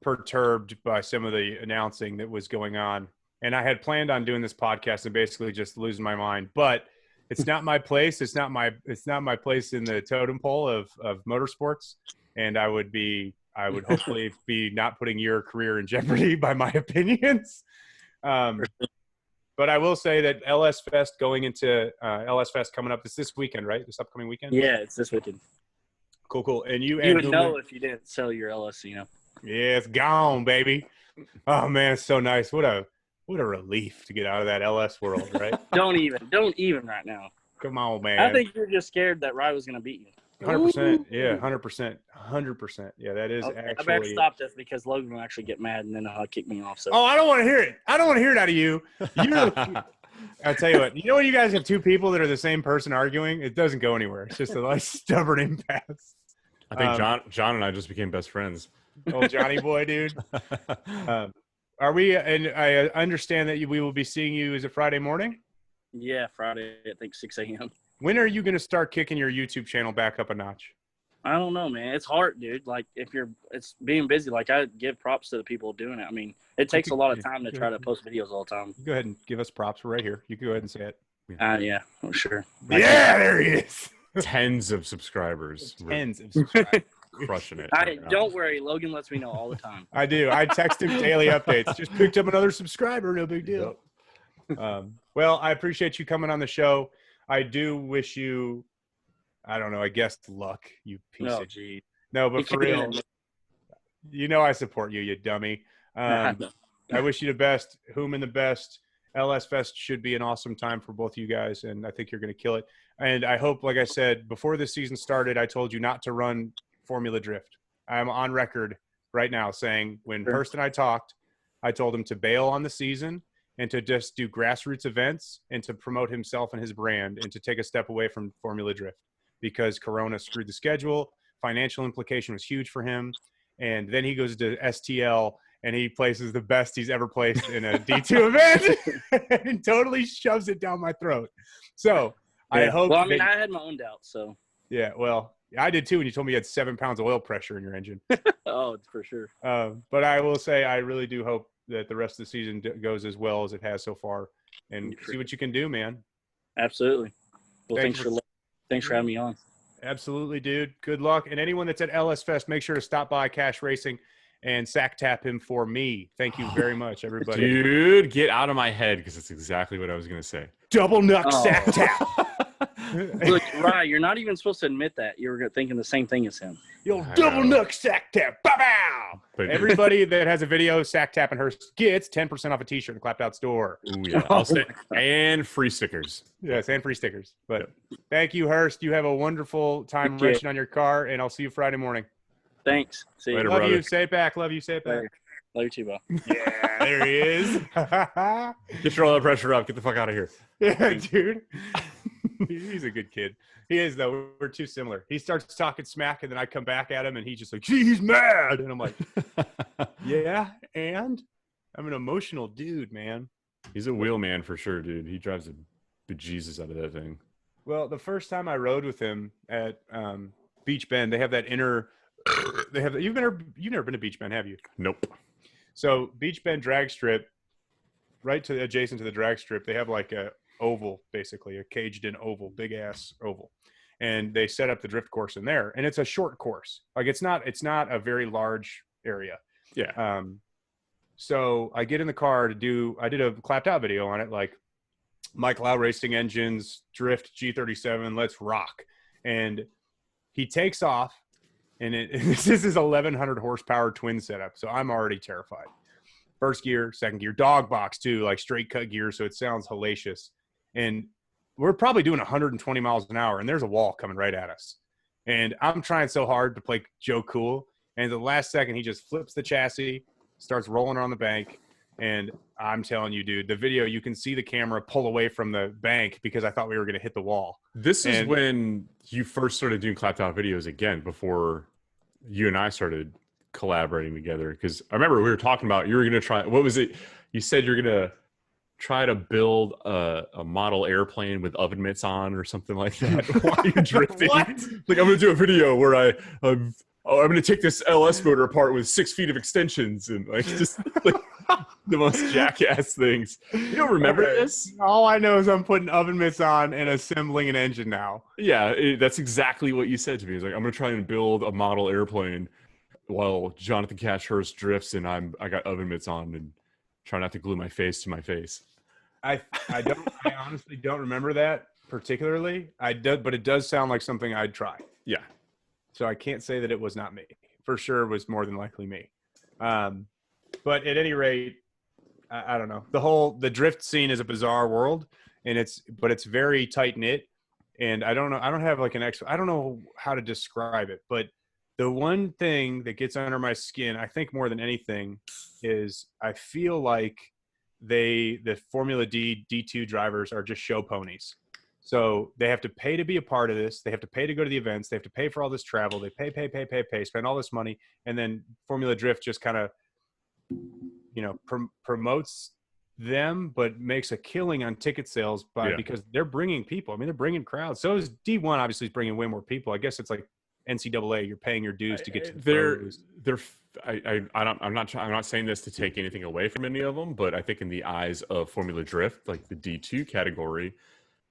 [SPEAKER 1] perturbed by some of the announcing that was going on. And I had planned on doing this podcast and basically just losing my mind, but it's not my place. It's not my place in the totem pole of motorsports. And I would hopefully be not putting your career in jeopardy by my opinions. But I will say that LS Fest going into LS Fest coming up, it's this weekend, right? This upcoming weekend?
[SPEAKER 4] Yeah, it's this weekend.
[SPEAKER 1] Cool. And you
[SPEAKER 4] would know if you didn't sell your LS,
[SPEAKER 1] Yeah, it's gone, baby. Oh man, it's so nice. What a relief to get out of that LS world, right?
[SPEAKER 4] Don't even right now.
[SPEAKER 1] Come on, man.
[SPEAKER 4] I think you're just scared that Rye was going to beat you.
[SPEAKER 1] 100%. Yeah, 100%. Yeah, that is actually.
[SPEAKER 4] I better stop this because Logan will actually get mad and then he'll kick me off. So.
[SPEAKER 1] Oh, I don't want to hear it. I don't want to hear it out of you. I'll tell you what. You know when you guys have 2 people that are the same person arguing, it doesn't go anywhere. It's just a nice stubborn impasse.
[SPEAKER 2] I think John and I just became best friends.
[SPEAKER 1] Old Johnny boy, dude. Are we? And I understand that we will be seeing you. Is it Friday morning?
[SPEAKER 4] Yeah, Friday. I think 6 a.m.
[SPEAKER 1] When are you going to start kicking your YouTube channel back up a notch?
[SPEAKER 4] I don't know, man. It's hard, dude. Like, it's being busy. Like, I give props to the people doing it. I mean, it takes a lot of time to try to post videos all the time.
[SPEAKER 1] Go ahead and give us props. We're right here. You can go ahead and say it.
[SPEAKER 4] Yeah, for sure.
[SPEAKER 1] Yeah, there he is.
[SPEAKER 2] Tens of subscribers.
[SPEAKER 1] Tens of subscribers.
[SPEAKER 2] Crushing it.
[SPEAKER 4] Don't worry. Logan lets me know all the time.
[SPEAKER 1] I do. I text him daily updates. Just picked up another subscriber. No big deal. Well, I appreciate you coming on the show. I do wish you, I don't know, I guess luck, you piece of
[SPEAKER 4] geez.
[SPEAKER 1] No, but for real, you know I support you, you dummy. I wish you the best. Whom in the best. LS Fest should be an awesome time for both you guys, and I think you're going to kill it. And I hope, like I said, before this season started, I told you not to run Formula Drift. I'm on record right now saying when Hurst and I talked, I told him to bail on the season and to just do grassroots events and to promote himself and his brand and to take a step away from Formula Drift because Corona screwed the schedule. Financial implication was huge for him. And then he goes to STL and he places the best he's ever placed in a D2 event and totally shoves it down my throat. So I hope.
[SPEAKER 4] Well, I mean, I had my own doubts, so.
[SPEAKER 1] Yeah, well, I did too when you told me you had 7 pounds of oil pressure in your engine.
[SPEAKER 4] Oh, for sure.
[SPEAKER 1] But I will say I really do hope that the rest of the season goes as well as it has so far and see what you can do, man.
[SPEAKER 4] Absolutely. Well, thanks for having me on.
[SPEAKER 1] Absolutely, dude. Good luck. And anyone that's at LS Fest, make sure to stop by Cash Racing and sack tap him for me. Thank you very much, everybody.
[SPEAKER 2] Dude, get out of my head because that's exactly what I was going to say.
[SPEAKER 1] Double nuck sack tap.
[SPEAKER 4] Look, Rye, you're not even supposed to admit that. You were thinking the same thing as him.
[SPEAKER 1] Yo, double nuck sack tap. Bow! Everybody that has a video sack tap and Hurst gets 10% off a t-shirt in Clapped Out store.
[SPEAKER 2] Ooh, yeah. I'll say, and free stickers.
[SPEAKER 1] Yes, and free stickers. But thank you, Hurst. You have a wonderful time wrenching on your car, and I'll see you Friday morning.
[SPEAKER 4] Thanks. See you.
[SPEAKER 2] Later,
[SPEAKER 1] Love
[SPEAKER 2] brother.
[SPEAKER 1] you. Say it back. Love you. Say it back.
[SPEAKER 4] Later. Love you too, Bo.
[SPEAKER 1] Yeah, there he is.
[SPEAKER 2] Get your oil pressure up. Get the fuck out of here.
[SPEAKER 1] Yeah, dude. He's a good kid. He is, though. We're too similar. He starts talking smack, and then I come back at him, and he's just like, he's mad. And I'm like, yeah, and I'm an emotional dude, man.
[SPEAKER 2] He's a wheelman for sure, dude. He drives the bejesus out of that thing.
[SPEAKER 1] Well, the first time I rode with him at Beach Bend, they have that inner – you've never been to Beach Bend, have you?
[SPEAKER 2] Nope.
[SPEAKER 1] So Beach Bend drag strip, right adjacent to the drag strip, they have like a oval, basically, a caged-in oval, big-ass oval. And they set up the drift course in there. And it's a short course. Like, it's not a very large area.
[SPEAKER 2] Yeah.
[SPEAKER 1] So I get in the car I did a Clapped Out video on it, like, Mike Lau Racing Engines, Drift G37, let's rock. And he takes off, and this is his 1,100 horsepower twin setup. So I'm already terrified. First gear, second gear, dog box too, like straight cut gear. So it sounds hellacious. And we're probably doing 120 miles an hour, and there's a wall coming right at us. And I'm trying so hard to play Joe Cool. And at the last second, he just flips the chassis, starts rolling on the bank. And I'm telling you, dude, the video, you can see the camera pull away from the bank because I thought we were going to hit the wall.
[SPEAKER 2] This is when you first started doing Clapped Out videos again, before you and I started collaborating together. Because I remember we were talking about you were going to try – what was it? You said you're going to try to build a model airplane with oven mitts on or something like that while you're drifting.
[SPEAKER 1] What?
[SPEAKER 2] Like, I'm going to do a video where I'm going to take this LS motor apart with 6 feet of extensions and like just like the most jackass things. You don't remember this?
[SPEAKER 1] All I know is I'm putting oven mitts on and assembling an engine now.
[SPEAKER 2] Yeah, that's exactly what you said to me. It's like, I'm going to try and build a model airplane while Jonathan Hurst drifts and I got oven mitts on and try not to glue my face to my face.
[SPEAKER 1] I honestly don't remember that particularly. But it does sound like something I'd try.
[SPEAKER 2] Yeah.
[SPEAKER 1] So I can't say that it was not me. For sure, it was more than likely me. But at any rate, I don't know. The drift scene is a bizarre world, and it's very tight knit. And I don't know. I don't have like I don't know how to describe it. But the one thing that gets under my skin, I think more than anything, is I feel like the Formula D2 drivers are just show ponies. So they have to pay to be a part of this. They have to pay to go to the events. They have to pay for all this travel. They pay, spend all this money. And then Formula Drift just kind of, promotes them, but makes a killing on ticket sales because they're bringing people. I mean, they're bringing crowds. So is D1 obviously is bringing way more people. I guess it's like NCAA. You're paying your dues to get to the pros.
[SPEAKER 2] I'm not saying this to take anything away from any of them, but I think in the eyes of Formula Drift, like the D2 category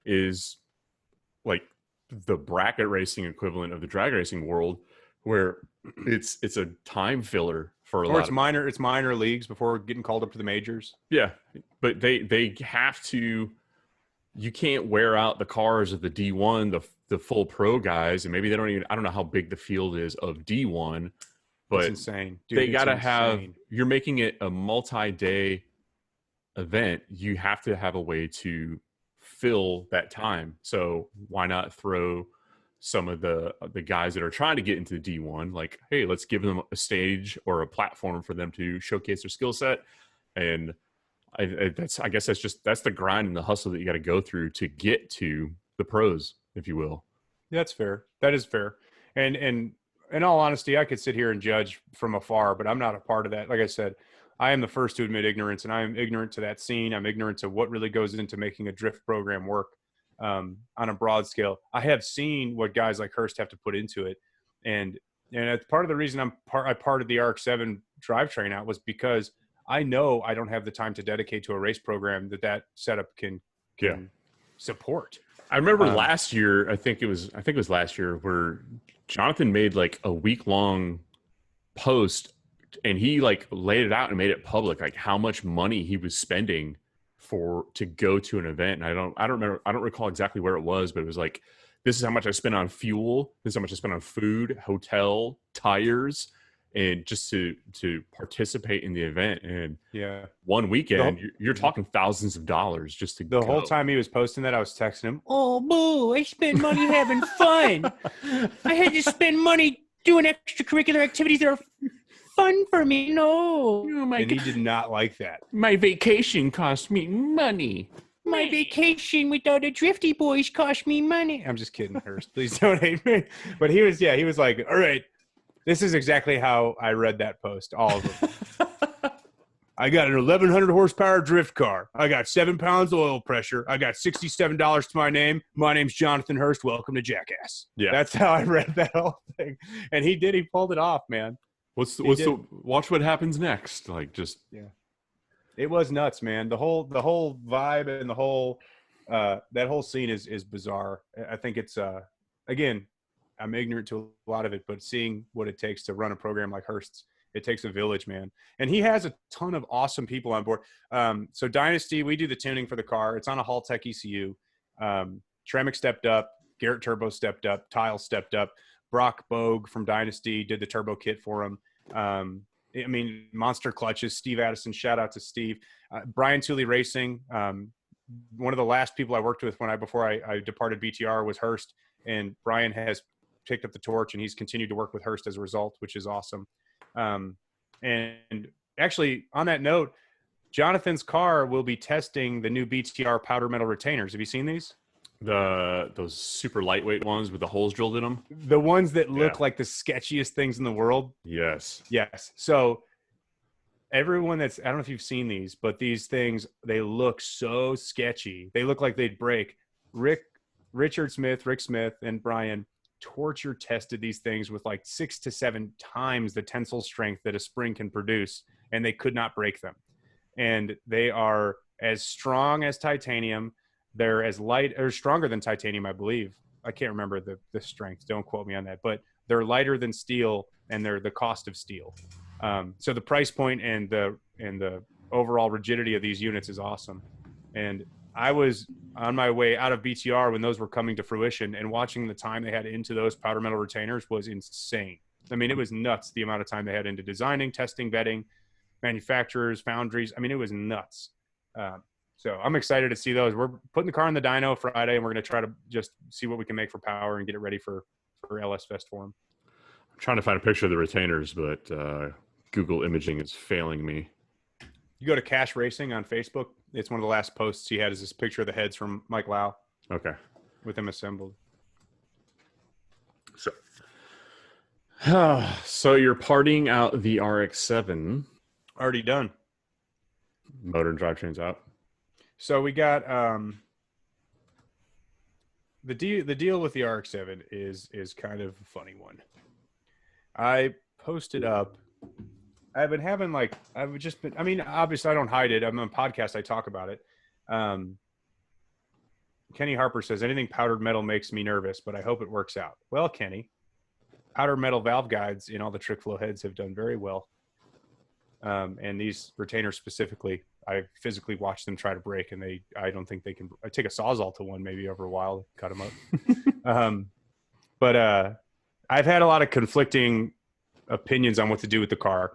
[SPEAKER 2] is like the bracket racing equivalent of the drag racing world, where it's a time filler for a lot.
[SPEAKER 1] It's minor leagues before getting called up to the majors.
[SPEAKER 2] Yeah, but they have to. You can't wear out the cars of the D1, the full pro guys, and maybe they don't even. I don't know how big the field is of D1, but
[SPEAKER 1] it's insane. Dude,
[SPEAKER 2] they got to
[SPEAKER 1] it's
[SPEAKER 2] have,
[SPEAKER 1] insane.
[SPEAKER 2] you're making it a multi-day event. You have to have a way to fill that time. So why not throw some of the guys that are trying to get into the D1, like, hey, let's give them a stage or a platform for them to showcase their skill set. And I guess that's the grind and the hustle that you got to go through to get to the pros, if you will.
[SPEAKER 1] That's fair. That is fair. And in all honesty, I could sit here and judge from afar, but I'm not a part of that. Like I said, I am the first to admit ignorance, and I am ignorant to that scene. I'm ignorant to what really goes into making a drift program work on a broad scale. I have seen what guys like Hurst have to put into it, and it's part of the reason I parted the RX-7 drivetrain out was because I know I don't have the time to dedicate to a race program that setup can support.
[SPEAKER 2] I remember last year, I think it was last year, where Jonathan made like a week-long post and he like laid it out and made it public, like how much money he was spending to go to an event. And I don't recall exactly where it was, but it was like, this is how much I spent on fuel, this is how much I spent on food, hotel, tires, and just to participate in the event. And one weekend you're talking thousands of dollars just to
[SPEAKER 1] the
[SPEAKER 2] go.
[SPEAKER 1] whole time he was posting that, I was texting him,
[SPEAKER 3] Oh, boo, I spent money having fun. I had to spend money doing extracurricular activities that are fun for me. No.
[SPEAKER 2] Oh,
[SPEAKER 1] and he did not like that.
[SPEAKER 2] My vacation cost me money.
[SPEAKER 3] My vacation with all the Drifty Boys cost me money.
[SPEAKER 1] I'm just kidding, Hurst. Please don't hate me. But he was like, all right, this is exactly how I read that post, all of them. I got an 1,100 horsepower drift car. I got 7 pounds of oil pressure. I got $67 to my name. My name's Jonathan Hurst. Welcome to Jackass.
[SPEAKER 2] Yeah.
[SPEAKER 1] That's how I read that whole thing. And he pulled it off, man.
[SPEAKER 2] Watch what happens next. Like, just
[SPEAKER 1] it was nuts, man. The whole vibe and the whole that whole scene is bizarre. I think it's again, I'm ignorant to a lot of it, but seeing what it takes to run a program like Hurst's, it takes a village, man. And he has a ton of awesome people on board. So Dynasty, we do the tuning for the car. It's on a Haltech ECU. Tremec stepped up. Garrett Turbo stepped up. Tile stepped up. Brock Bogue from Dynasty did the turbo kit for him. I mean, Monster Clutches, Steve Addison, shout out to Steve. Brian Tooley Racing, one of the last people I worked with before I departed BTR was Hurst, and Brian has picked up the torch, and he's continued to work with Hurst as a result, which is awesome. And actually, on that note, Jonathan's car will be testing the new BTR powder metal retainers. Have you seen these?
[SPEAKER 2] Those super lightweight ones with the holes drilled in them,
[SPEAKER 1] the ones that look like the sketchiest things in the world.
[SPEAKER 2] Yes.
[SPEAKER 1] So everyone I don't know if you've seen these, but these things, they look so sketchy. They look like they'd break. Rick Smith and Brian torture tested these things with like 6 to 7 times the tensile strength that a spring can produce, and they could not break them. And they are as strong as titanium. They're as light or stronger than titanium, I believe. I can't remember the strength. Don't quote me on that. But they're lighter than steel, and they're the cost of steel. So the price point and the overall rigidity of these units is awesome. And I was on my way out of BTR when those were coming to fruition, and watching the time they had into those powder metal retainers was insane. I mean, it was nuts the amount of time they had into designing, testing, vetting, manufacturers, foundries. I mean, it was nuts. So I'm excited to see those. We're putting the car in the dyno Friday, and we're going to try to just see what we can make for power and get it ready for LS Fest for them.
[SPEAKER 2] I'm trying to find a picture of the retainers, but Google imaging is failing me.
[SPEAKER 1] You go to Cash Racing on Facebook. It's one of the last posts he had is this picture of the heads from Mike Lau.
[SPEAKER 2] Okay.
[SPEAKER 1] With them assembled.
[SPEAKER 2] So you're parting out the RX-7.
[SPEAKER 1] Already done.
[SPEAKER 2] Motor and drivetrain's out.
[SPEAKER 1] So we got the deal with the RX-7 is kind of a funny one. I posted up. I've been having obviously I don't hide it. I'm on a podcast. I talk about it. Kenny Harper says anything powdered metal makes me nervous, but I hope it works out. Well, Kenny, powdered metal valve guides in all the trick flow heads have done very well. And these retainers specifically, I physically watched them try to break, and I don't think they can. I take a Sawzall to one maybe over a while, cut them up. But I've had a lot of conflicting opinions on what to do with the car.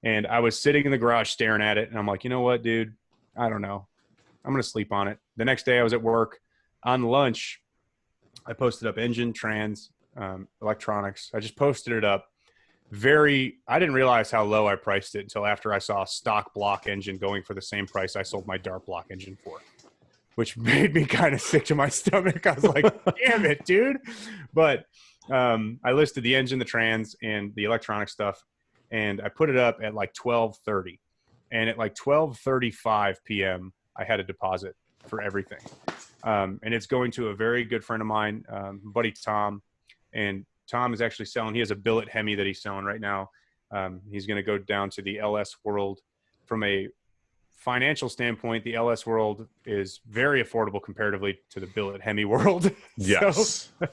[SPEAKER 1] And I was sitting in the garage staring at it, and I'm like, you know what, dude? I don't know. I'm going to sleep on it. The next day I was at work. On lunch, I posted up engine, trans, electronics. I just posted it up. I didn't realize how low I priced it until after I saw a stock block engine going for the same price I sold my dart block engine for, which made me kind of sick to my stomach. I was like, damn it, dude. But I listed the engine, the trans, and the electronic stuff, and I put it up at like 12:30. And at like 12:35 p.m., I had a deposit for everything. And it's going to a very good friend of mine, buddy Tom. And Tom is actually selling. He has a billet Hemi that he's selling right now. He's going to go down to the LS world. From a financial standpoint, the LS world is very affordable comparatively to the billet Hemi world.
[SPEAKER 2] Yes.
[SPEAKER 1] So,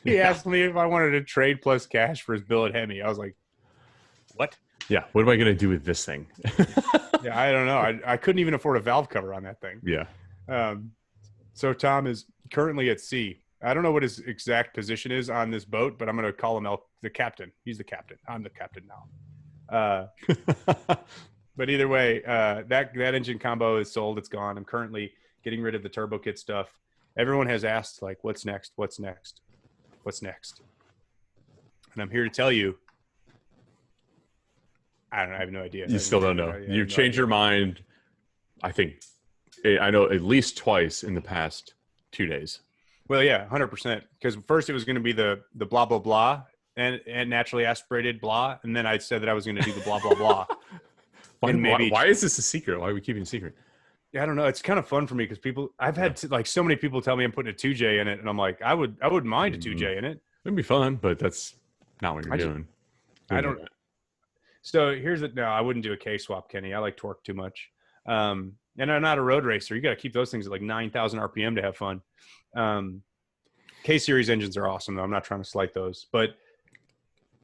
[SPEAKER 1] he asked me if I wanted to trade plus cash for his billet Hemi. I was like, what?
[SPEAKER 2] Yeah. What am I going to do with this thing?
[SPEAKER 1] Yeah, I don't know. I couldn't even afford a valve cover on that thing.
[SPEAKER 2] Yeah.
[SPEAKER 1] So Tom is currently at sea. I don't know what his exact position is on this boat, but I'm going to call him the captain. He's the captain. I'm the captain now. But either way, that engine combo is sold. It's gone. I'm currently getting rid of the turbo kit stuff. Everyone has asked, like, what's next? What's next? What's next? And I'm here to tell you, I have no idea.
[SPEAKER 2] You still don't know. You've changed your mind, I think. I know at least twice in the past 2 days.
[SPEAKER 1] Well, yeah, 100%. Because first it was going to be the blah, blah, blah, and naturally aspirated blah. And then I said that I was going to do the blah, blah, blah.
[SPEAKER 2] Why is this a secret? Why are we keeping it a secret?
[SPEAKER 1] Yeah, I don't know. It's kind of fun for me because I've had so many people tell me I'm putting a 2J in it. And I'm like, I wouldn't mind a 2J in it.
[SPEAKER 2] It'd be fun, but that's not what you're doing.
[SPEAKER 1] I don't. So here's it. No, I wouldn't do a K swap, Kenny. I like torque too much. And I'm not a road racer. You got to keep those things at like 9,000 RPM to have fun. K series engines are awesome though. I'm not trying to slight those, but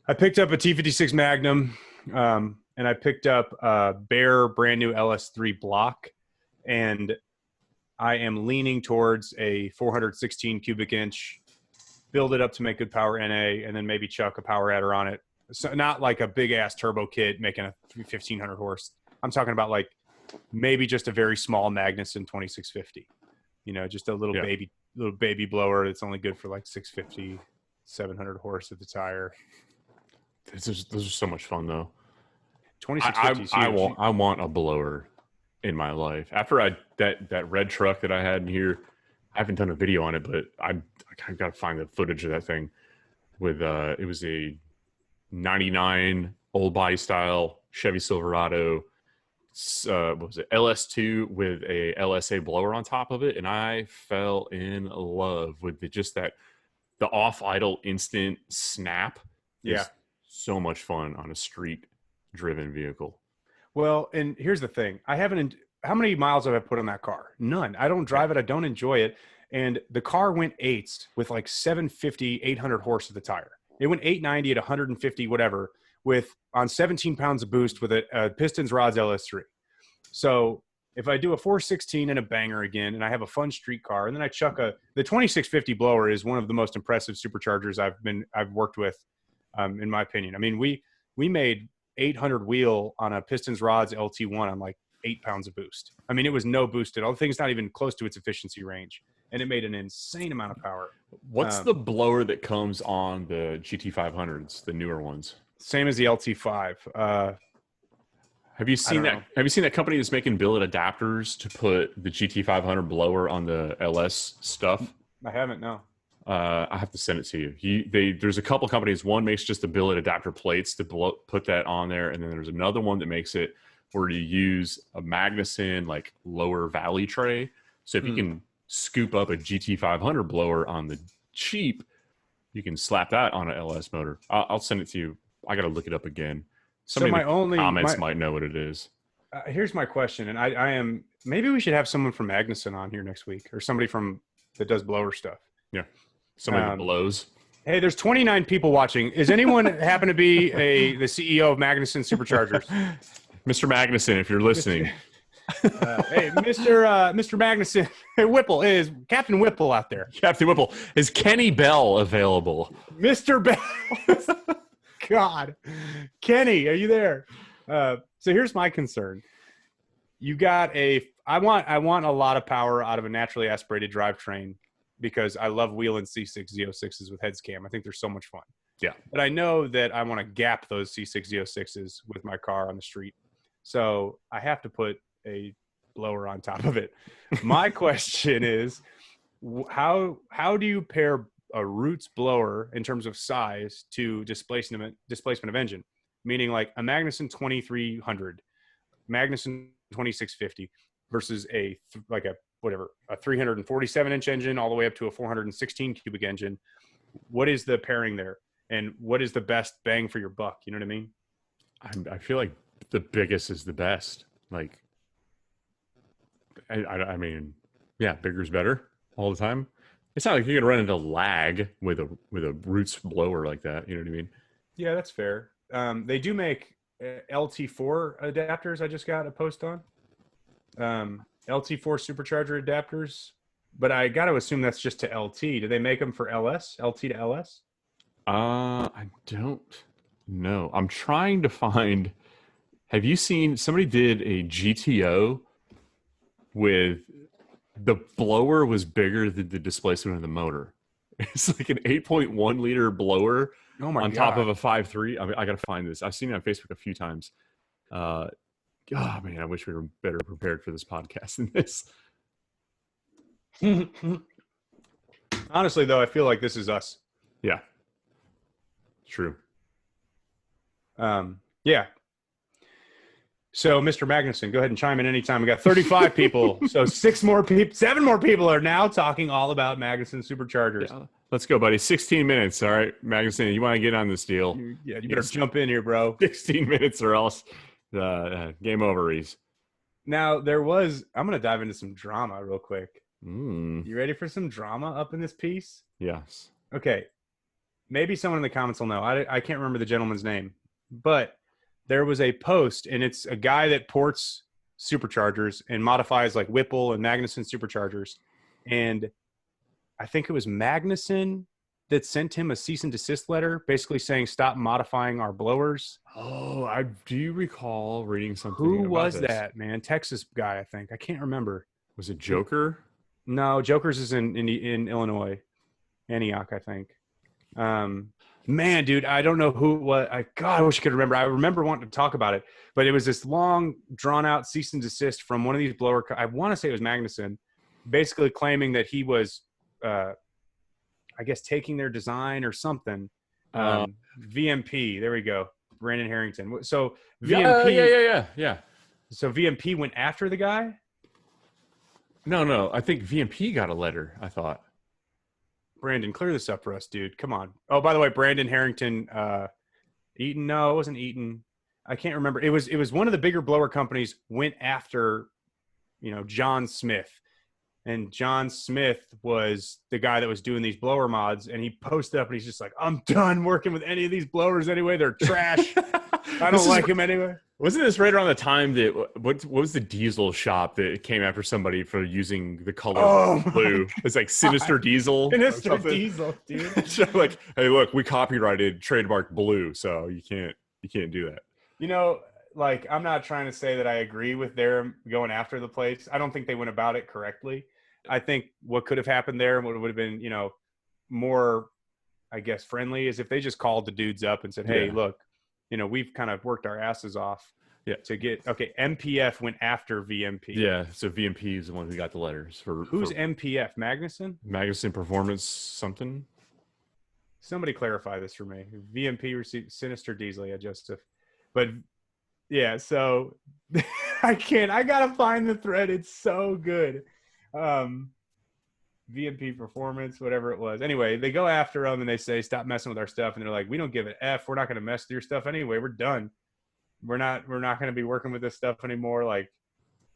[SPEAKER 1] I picked up a T56 Magnum, and I picked up a Bear brand new LS3 block, and I am leaning towards a 416 cubic inch, build it up to make good power NA, and then maybe chuck a power adder on it. So not like a big ass turbo kit making a 1500 horse. I'm talking about like maybe just a very small Magnuson 2650, just a little baby blower that's only good for like 650, 700 horse at the tire.
[SPEAKER 2] Those are so much fun though.
[SPEAKER 1] 2650.
[SPEAKER 2] I want a blower in my life. After that red truck that I had in here, I haven't done a video on it, but I got to find the footage of that thing with it was a 99 old body style Chevy Silverado. What was it? LS2 with a LSA blower on top of it, and I fell in love with the off idle instant snap.
[SPEAKER 1] Yeah,
[SPEAKER 2] so much fun on a street driven vehicle.
[SPEAKER 1] Well, and here's the thing: how many miles have I put on that car? None. I don't drive it. I don't enjoy it. And the car went eights with like 750, 800 horse of the tire. It went 890 at 150, whatever, on 17 pounds of boost with a Pistons Rods LS3. So if I do a 416 and a banger again, and I have a fun street car, and then I chuck the 2650 blower is one of the most impressive superchargers I've worked with, in my opinion. I mean, we made 800 wheel on a Pistons Rods LT1 on like 8 pounds of boost. I mean, it was no boost at all. The thing's not even close to its efficiency range, and it made an insane amount of power.
[SPEAKER 2] What's the blower that comes on the GT500s, the newer ones?
[SPEAKER 1] Same as the LT5.
[SPEAKER 2] Have you seen that? Have you seen that company that's making billet adapters to put the GT500 blower on the LS stuff?
[SPEAKER 1] I haven't, no.
[SPEAKER 2] I have to send it to you. There's a couple companies. One makes just the billet adapter plates to put that on there, and then there's another one that makes it where you use a Magnuson like lower valley tray. So if you can scoop up a GT500 blower on the cheap, you can slap that on an LS motor. I'll send it to you. I got to look it up again. Somebody in the comments might know what it is.
[SPEAKER 1] Here's my question, and I am maybe we should have someone from Magnuson on here next week, or somebody that does blower stuff.
[SPEAKER 2] Yeah, somebody that blows.
[SPEAKER 1] Hey, there's 29 people watching. Is anyone happen to be the CEO of Magnuson Superchargers?
[SPEAKER 2] Mr. Magnuson, if you're listening.
[SPEAKER 1] Hey, Mr. Magnuson, Whipple is Captain Whipple out there.
[SPEAKER 2] Captain Whipple, is Kenny Bell available?
[SPEAKER 1] Mr. Bell. God. Kenny, are you there? So here's my concern. I want a lot of power out of a naturally aspirated drivetrain because I love wheeling C6 Z06s with heads cam. I think they're so much fun.
[SPEAKER 2] Yeah.
[SPEAKER 1] But I know that I want to gap those C6 Z06s with my car on the street. So I have to put a blower on top of it. My question is, how do you pair a Roots blower in terms of size to displacement of engine? Meaning like a Magnuson 2300, Magnuson 2650 versus a 347-inch engine all the way up to a 416 cubic engine. What is the pairing there? And what is the best bang for your buck? You know what I mean?
[SPEAKER 2] I feel like the biggest is the best. Like, I mean, yeah, bigger's better all the time. It's not like you're gonna run into lag with a Roots blower like that. You know what I mean?
[SPEAKER 1] Yeah, that's fair. They do make LT4 adapters. I just got a post on LT4 supercharger adapters, but I got to assume that's just to LT. Do they make them for LS, LT to LS?
[SPEAKER 2] I don't know. I'm trying to find. Have you seen somebody did a GTO with the blower was bigger than the displacement of the motor? It's like an 8.1 liter blower on top of a 5.3. I mean, I got to find this. I've seen it on Facebook a few times. Oh man, I wish we were better prepared for this podcast than this.
[SPEAKER 1] Honestly, though, I feel like this is us.
[SPEAKER 2] Yeah. True.
[SPEAKER 1] Yeah. So, Mr. Magnuson, go ahead and chime in anytime. We got 35 people. So 7 more people are now talking all about Magnuson superchargers.
[SPEAKER 2] Yeah. Let's go, buddy. 16 minutes. All right, Magnuson, you want to get on this deal?
[SPEAKER 1] You better jump in here, bro.
[SPEAKER 2] 16 minutes or else game over, Reese.
[SPEAKER 1] Now, I'm going to dive into some drama real quick.
[SPEAKER 2] You
[SPEAKER 1] ready for some drama up in this piece?
[SPEAKER 2] Yes.
[SPEAKER 1] Okay. Maybe someone in the comments will know. I can't remember the gentleman's name, but there was a post, and it's a guy that ports superchargers and modifies like Whipple and Magnuson superchargers. And I think it was Magnuson that sent him a cease and desist letter basically saying, stop modifying our blowers.
[SPEAKER 2] Oh, do you recall reading something?
[SPEAKER 1] Who was
[SPEAKER 2] this?
[SPEAKER 1] that, man? Texas guy, I think. I can't remember.
[SPEAKER 2] Was it Joker?
[SPEAKER 1] No, Joker's is in Illinois. Antioch, I think. Man, dude, I don't know I wish I could remember. I remember wanting to talk about it, but it was this long, drawn-out cease and desist from one of these blower. I want to say it was Magnuson, basically claiming that he was, I guess, taking their design or something. VMP, there we go. Brandon Harrington. So VMP,
[SPEAKER 2] yeah.
[SPEAKER 1] So VMP went after the guy.
[SPEAKER 2] No. I think VMP got a letter. I thought.
[SPEAKER 1] Brandon, clear this up for us, dude. Come on. Oh, by the way, Brandon Harrington, Eaton. No, it wasn't Eaton. I can't remember. It was one of the bigger blower companies went after, John Smith, and John Smith was the guy that was doing these blower mods. And he posted up and he's just like, I'm done working with any of these blowers anyway. They're trash. I don't like him anyway.
[SPEAKER 2] Wasn't this right around the time that what was the diesel shop that came after somebody for using the color blue? It's like Sinister Diesel.
[SPEAKER 1] Sinister Diesel, dude.
[SPEAKER 2] So like, hey, look, we copyrighted trademark blue, so you can't do that.
[SPEAKER 1] Like, I'm not trying to say that I agree with their going after the place. I don't think they went about it correctly. I think what could have happened there, what would have been, more, I guess, friendly, is if they just called the dudes up and said, hey, look, we've kind of worked our asses off to get, MPF went after VMP.
[SPEAKER 2] Yeah, so VMP is the one who got the letters.
[SPEAKER 1] Who's MPF? Magnuson?
[SPEAKER 2] Magnuson Performance something?
[SPEAKER 1] Somebody clarify this for me. VMP received Sinister Diesel, Joseph. But, yeah, so I got to find the thread. It's so good. VMP Performance, whatever it was. Anyway, they go after them and they say, stop messing with our stuff. And they're like, we don't give an F. We're not going to mess with your stuff anyway. We're done. We're not going to be working with this stuff anymore. Like,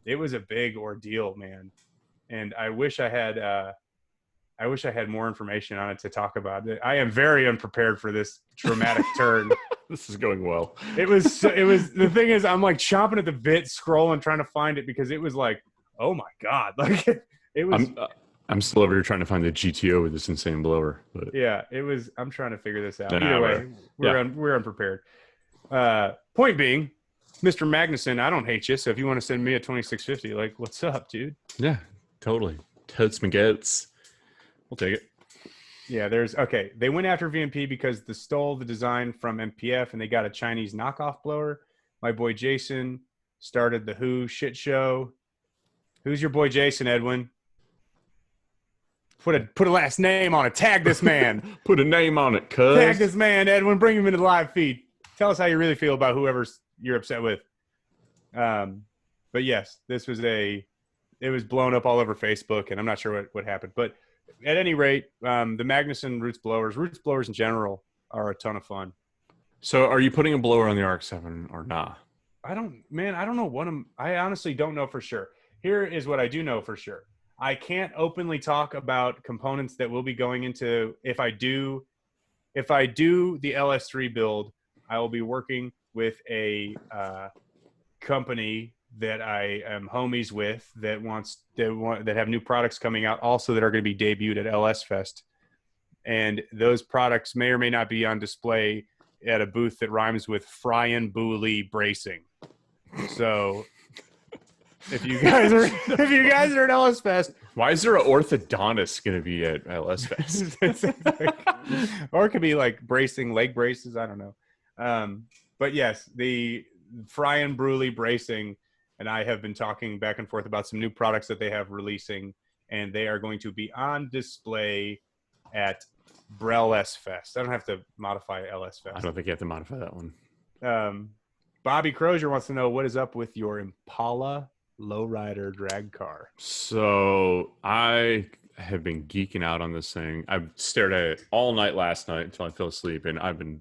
[SPEAKER 1] it was a big ordeal, man. And I wish I had more information on it to talk about it. I am very unprepared for this dramatic turn.
[SPEAKER 2] This is going well.
[SPEAKER 1] It was the thing is, I'm like chomping at the bit, scrolling, trying to find it because it was like, oh my God. Like it was.
[SPEAKER 2] I'm still over here trying to find the GTO with this insane blower. But
[SPEAKER 1] Yeah, it was. I'm trying to figure this out.
[SPEAKER 2] Nah,
[SPEAKER 1] Either way,
[SPEAKER 2] whatever.
[SPEAKER 1] we're unprepared. Point being, Mr. Magnuson, I don't hate you. So if you want to send me a 2650, like, what's up, dude?
[SPEAKER 2] Yeah, totally. Totes McGets. We'll take it.
[SPEAKER 1] Yeah, okay. They went after VMP because they stole the design from MPF and they got a Chinese knockoff blower. My boy Jason started the Who shit show. Who's your boy Jason, Edwin? Put a last name on it. Tag this man.
[SPEAKER 2] Put a name on it, cuz.
[SPEAKER 1] Tag this man, Edwin. Bring him into the live feed. Tell us how you really feel about whoever you're upset with. But yes, it was blown up all over Facebook, and I'm not sure what happened. But at any rate, the Magnuson Roots blowers in general are a ton of fun.
[SPEAKER 2] So are you putting a blower on the RX-7 or not?
[SPEAKER 1] I don't know I honestly don't know for sure. Here is what I do know for sure. I can't openly talk about components that will be going into, if I do the LS3 build, I will be working with a company that I am homies with that have new products coming out also that are going to be debuted at LS Fest. And those products may or may not be on display at a booth that rhymes with Fryan Booley Bracing. So if you guys are at LS Fest,
[SPEAKER 2] why is there an orthodontist going to be at LS Fest?
[SPEAKER 1] Or it could be like bracing, leg braces. I don't know. But yes, the Fryan Booley Bracing and I have been talking back and forth about some new products that they have releasing, and they are going to be on display at Brel-S Fest. I don't have to modify LS Fest.
[SPEAKER 2] I don't think you have to modify that
[SPEAKER 1] one. Bobby Crozier wants to know what is up with your Impala lowrider drag car.
[SPEAKER 2] So I have been geeking out on this thing. I've stared at it all night last night until I fell asleep, and I've been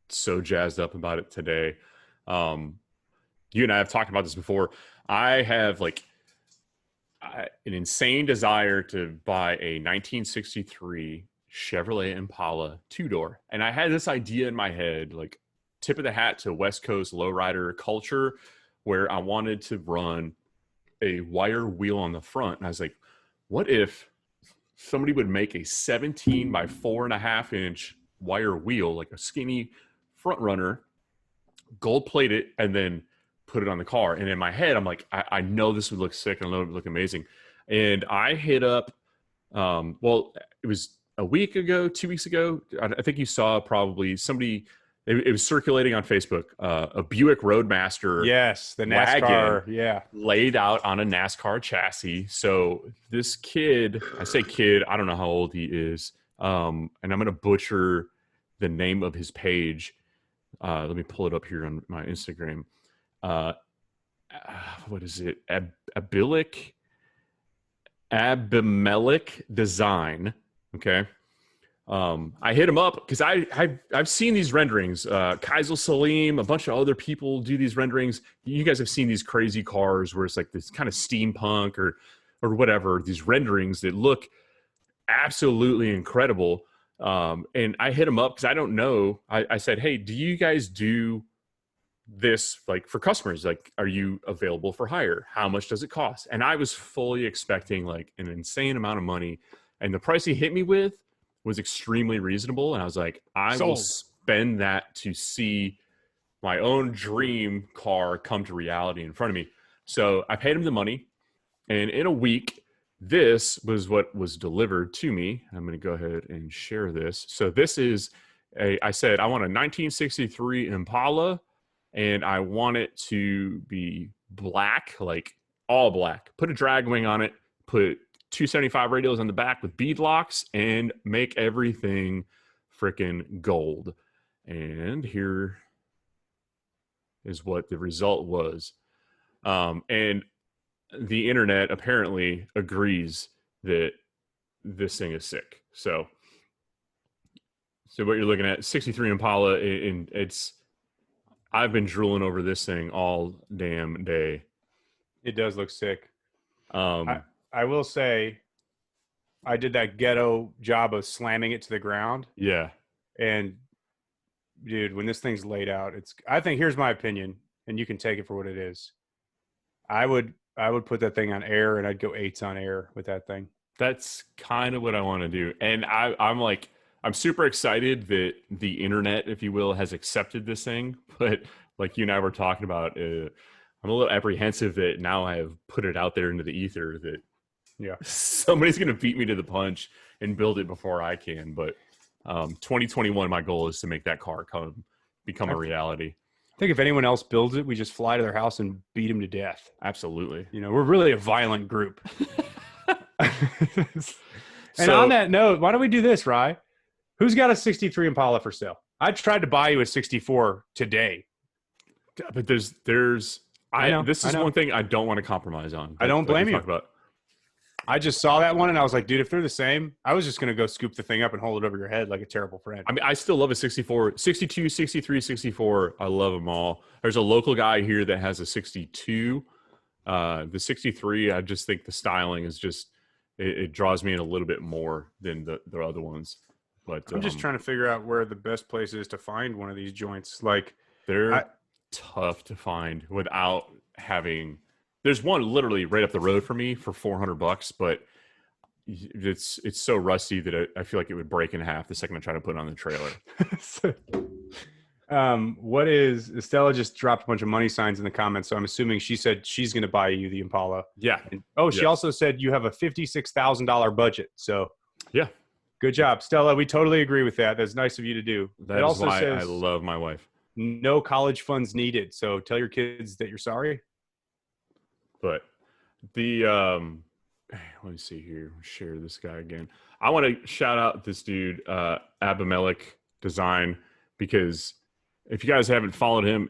[SPEAKER 2] so jazzed up about it today. You and I have talked about this before. I have an insane desire to buy a 1963 Chevrolet Impala two-door. And I had this idea in my head, like tip of the hat to West Coast lowrider culture, where I wanted to run a wire wheel on the front. And I was like, what if somebody would make a 17 by 4.5 inch wire wheel, like a skinny front runner, gold plate it, and then put it on the car. And in my head, I'm like, I know this would look sick. I know it would look amazing. And I hit up, it was a week ago, 2 weeks ago. I think you saw probably somebody, it was circulating on Facebook, a Buick Roadmaster.
[SPEAKER 1] Yes, the NASCAR,
[SPEAKER 2] wagon laid out on a NASCAR chassis. So this kid, I say kid, I don't know how old he is. And I'm going to butcher the name of his page. Let me pull it up here on my Instagram. What is it? Abimelech Design. Okay. I hit him up because I've seen these renderings. Kaisel Salim, a bunch of other people do these renderings. You guys have seen these crazy cars where it's like this kind of steampunk or whatever, these renderings that look absolutely incredible. And I hit him up because I don't know. I said, hey, do you guys do this like for customers? Like, are you available for hire? How much does it cost? And I was fully expecting like an insane amount of money. And the price he hit me with was extremely reasonable. And I was like, I will spend that to see my own dream car come to reality in front of me. So I paid him the money. And in a week, this was what was delivered to me. I'm going to go ahead and share this. So this is I said, I want a 1963 Impala, and I want it to be black, like all black. Put a drag wing on it, put 275 radials on the back with bead locks, and make everything freaking gold. And here is what the result was. And the internet apparently agrees that this thing is sick. So what you're looking at, 63 Impala, and I've been drooling over this thing all damn day.
[SPEAKER 1] It does look sick. I will say, I did that ghetto job of slamming it to the ground.
[SPEAKER 2] Yeah.
[SPEAKER 1] And dude, when this thing's laid out, I think, here's my opinion, and you can take it for what it is. I would put that thing on air, and I'd go 8s on air with that thing.
[SPEAKER 2] That's kind of what I want to do. And I'm super excited that the internet, if you will, has accepted this thing. But like you and I were talking about, I'm a little apprehensive that now I have put it out there into the ether that somebody's going to beat me to the punch and build it before I can. But 2021, my goal is to make that car become a reality.
[SPEAKER 1] I think if anyone else builds it, we just fly to their house and beat them to death.
[SPEAKER 2] Absolutely.
[SPEAKER 1] You know, we're really a violent group. And on that note, why don't we do this, Rye? Who's got a 63 Impala for sale? I tried to buy you a 64 today.
[SPEAKER 2] But this is one thing I don't want to compromise on.
[SPEAKER 1] I don't blame you. I just saw that one and I was like, dude, if they're the same, I was just going to go scoop the thing up and hold it over your head like a terrible friend.
[SPEAKER 2] I mean, I still love a 64, 62, 63, 64. I love them all. There's a local guy here that has a 62. The 63, I just think the styling is just, it draws me in a little bit more than the other ones. But
[SPEAKER 1] I'm just trying to figure out where the best place is to find one of these joints. Like
[SPEAKER 2] they're tough to find without having. There's one literally right up the road for me for $400, but it's so rusty that I feel like it would break in half the second I try to put it on the trailer.
[SPEAKER 1] What is Estella just dropped a bunch of money signs in the comments, so I'm assuming she said she's going to buy you the Impala.
[SPEAKER 2] Yeah.
[SPEAKER 1] She also said you have a $56,000 budget. So
[SPEAKER 2] yeah,
[SPEAKER 1] good job, Stella. We totally agree with that. That's nice of you to do.
[SPEAKER 2] That is why I love my wife.
[SPEAKER 1] No college funds needed. So tell your kids that you're sorry.
[SPEAKER 2] But the let me see here. Share this guy again. I want to shout out this dude, Abimelech Design, because if you guys haven't followed him,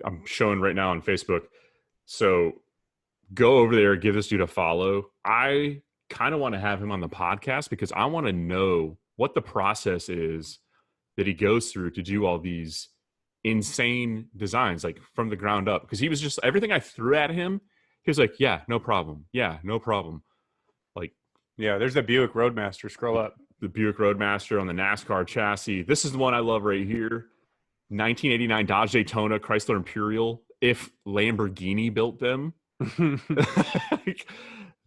[SPEAKER 2] I'm showing right now on Facebook. So go over there, give this dude a follow. I kind of want to have him on the podcast because I want to know what the process is that he goes through to do all these insane designs, like from the ground up. Because he was just, everything I threw at him, he was like, yeah, no problem. Yeah, no problem. Like,
[SPEAKER 1] yeah, there's the Buick Roadmaster. Scroll up.
[SPEAKER 2] The Buick Roadmaster on the NASCAR chassis. This is the one I love right here. 1989 Dodge Daytona Chrysler Imperial. If Lamborghini built them.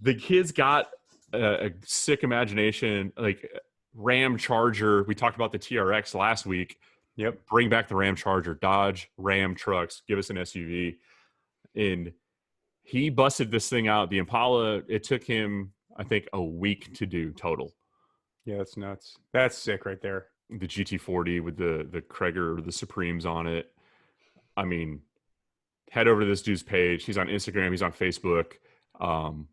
[SPEAKER 2] The kid's got a sick imagination. Like Ram Charger. We talked about the TRX last week.
[SPEAKER 1] Yep.
[SPEAKER 2] Bring back the Ram Charger. Dodge Ram trucks. Give us an SUV. And he busted this thing out. The Impala, it took him, I think, a week to do total.
[SPEAKER 1] Yeah, that's nuts. That's sick right there.
[SPEAKER 2] The GT40 with the Krager or the Supremes on it. I mean, head over to this dude's page. He's on Instagram. He's on Facebook. And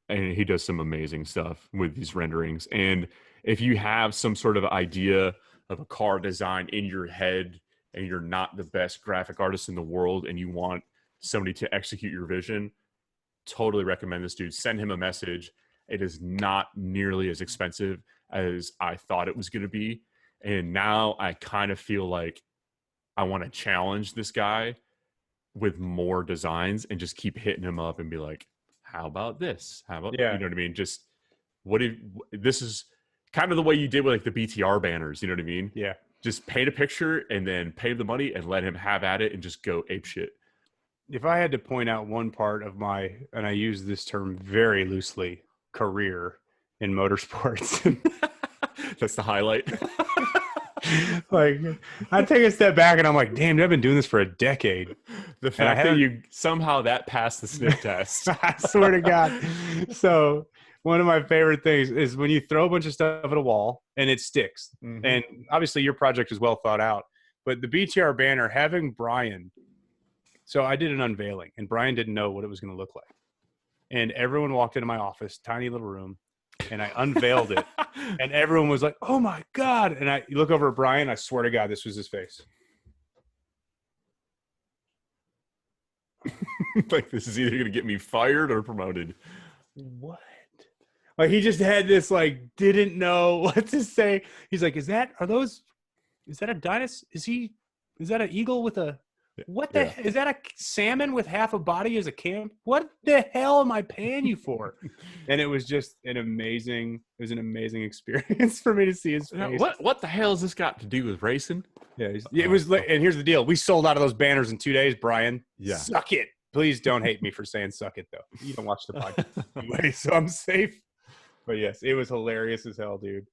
[SPEAKER 2] he does some amazing stuff with these renderings. And if you have some sort of idea of a car design in your head and you're not the best graphic artist in the world and you want somebody to execute your vision, totally recommend this dude. Send him a message. It is not nearly as expensive as I thought it was going to be. And now I kind of feel like I want to challenge this guy with more designs and just keep hitting him up and be like, how about this? How about, you know what I mean? Just this is kind of the way you did with like the BTR banners. You know what I mean?
[SPEAKER 1] Yeah.
[SPEAKER 2] Just paint a picture and then pay the money and let him have at it and just go ape shit.
[SPEAKER 1] If I had to point out one part of my, and I use this term very loosely, career in motorsports.
[SPEAKER 2] That's the highlight.
[SPEAKER 1] Like, I take a step back and I'm like, damn, I've been doing this for a decade.
[SPEAKER 2] The fact that you somehow that passed the sniff test.
[SPEAKER 1] I swear to God. So one of my favorite things is when you throw a bunch of stuff at a wall and it sticks. Mm-hmm. And obviously your project is well thought out. But the BTR banner, having Brian, so I did an unveiling and Brian didn't know what it was going to look like. And everyone walked into my office, tiny little room, and I unveiled it. And everyone was like, oh my God. And I look over at Brian, I swear to God, this was his face.
[SPEAKER 2] Like, this is either going to get me fired or promoted.
[SPEAKER 1] What? Like, he just had this, like, didn't know what to say. He's like, is that a dinosaur? Is that an eagle with a, what the, is that a salmon with half a body as a cam? What the hell am I paying you for? And it was just an amazing experience for me to see his face.
[SPEAKER 2] What the hell has this got to do with racing?
[SPEAKER 1] Yeah, it was, and here's the deal. We sold out of those banners in 2 days, Brian.
[SPEAKER 2] Yeah.
[SPEAKER 1] Suck it. Please don't hate me for saying suck it, though. You don't watch the podcast anyway, so I'm safe. But yes, it was hilarious as hell, dude.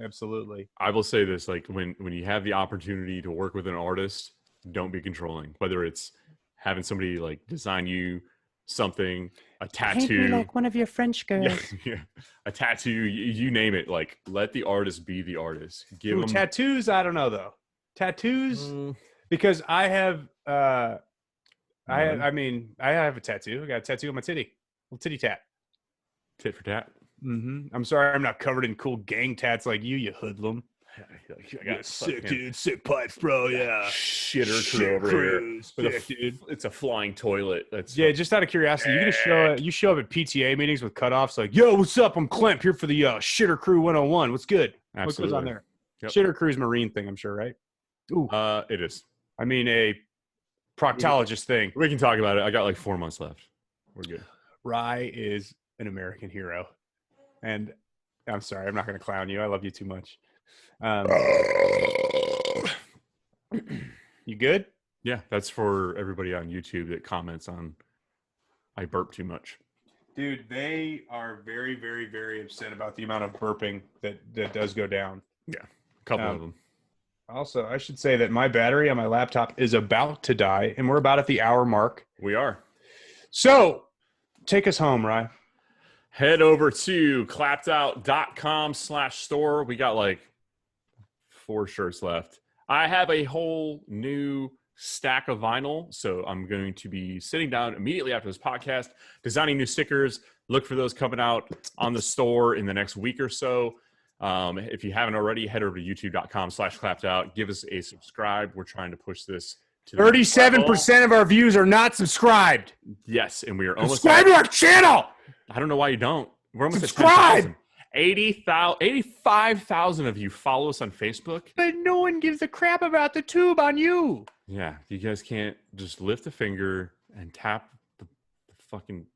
[SPEAKER 1] Absolutely.
[SPEAKER 2] I will say this: like when you have the opportunity to work with an artist, don't be controlling. Whether it's having somebody like design you something, a tattoo,
[SPEAKER 3] Paint me like one of your French girls.
[SPEAKER 2] yeah, a tattoo, you name it. Like let the artist be the artist. Give
[SPEAKER 1] Ooh,
[SPEAKER 2] them
[SPEAKER 1] tattoos. I don't know though. Tattoos, because I have. I have a tattoo. I got a tattoo on my titty. Little titty tat.
[SPEAKER 2] tit for tat.
[SPEAKER 1] I'm sorry, I'm not covered in cool gang tats like you hoodlum.
[SPEAKER 2] I got
[SPEAKER 1] sick, dude. Sick pipes, bro. Yeah.
[SPEAKER 2] Shitter crew over here.
[SPEAKER 1] Sick, dude.
[SPEAKER 2] It's a flying toilet. That's
[SPEAKER 1] Just out of curiosity, you're gonna show up at PTA meetings with cutoffs like, yo, what's up? I'm Clemp here for the Shitter Crew 101. What's good?
[SPEAKER 2] Absolutely.
[SPEAKER 1] What goes on there?
[SPEAKER 2] Yep.
[SPEAKER 1] Shitter Crew's marine thing, I'm sure, right?
[SPEAKER 2] Ooh. It is.
[SPEAKER 1] I mean, a proctologist thing.
[SPEAKER 2] We can talk about it. I got like 4 months left. We're good.
[SPEAKER 1] Rye is an American hero. And I'm sorry, I'm not going to clown you. I love you too much. You good?
[SPEAKER 2] Yeah, that's for everybody on YouTube that comments on I burp too much.
[SPEAKER 1] Dude, they are very, very, very upset about the amount of burping that does go down.
[SPEAKER 2] Yeah, a couple of them.
[SPEAKER 1] Also, I should say that my battery on my laptop is about to die, and we're about at the hour mark.
[SPEAKER 2] We are.
[SPEAKER 1] So, take us home, Rye.
[SPEAKER 2] Head over to clappedout.com/store. We got like 4 shirts left. I have a whole new stack of vinyl, so I'm going to be sitting down immediately after this podcast, designing new stickers. Look for those coming out on the store in the next week or so. If you haven't already, head over to youtube.com/clappedout. Give us a subscribe. We're trying to push this to
[SPEAKER 1] 37% of our views are not subscribed.
[SPEAKER 2] Yes, and we are almost
[SPEAKER 1] subscribe to our channel.
[SPEAKER 2] I don't know why you don't. We're almost
[SPEAKER 1] subscribe.
[SPEAKER 2] At 85,000 of you follow us on Facebook.
[SPEAKER 1] But no one gives a crap about the tube on you.
[SPEAKER 2] Yeah, you guys can't just lift a finger and tap the fucking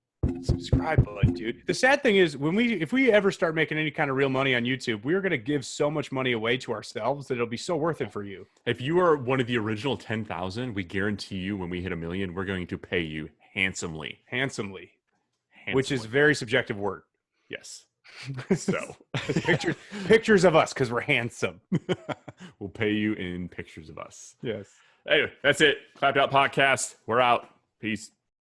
[SPEAKER 1] subscribe button, dude. The sad thing is, if we ever start making any kind of real money on YouTube, we're gonna give so much money away to ourselves that it'll be so worth it for you.
[SPEAKER 2] If you are one of the original 10,000, we guarantee you when we hit 1 million, we're going to pay you handsomely.
[SPEAKER 1] Handsomely. Which is a very subjective word.
[SPEAKER 2] Yes.
[SPEAKER 1] So pictures of us because we're handsome.
[SPEAKER 2] We'll pay you in pictures of us.
[SPEAKER 1] Yes.
[SPEAKER 2] Anyway, that's it. Clapped Out Podcast. We're out. Peace.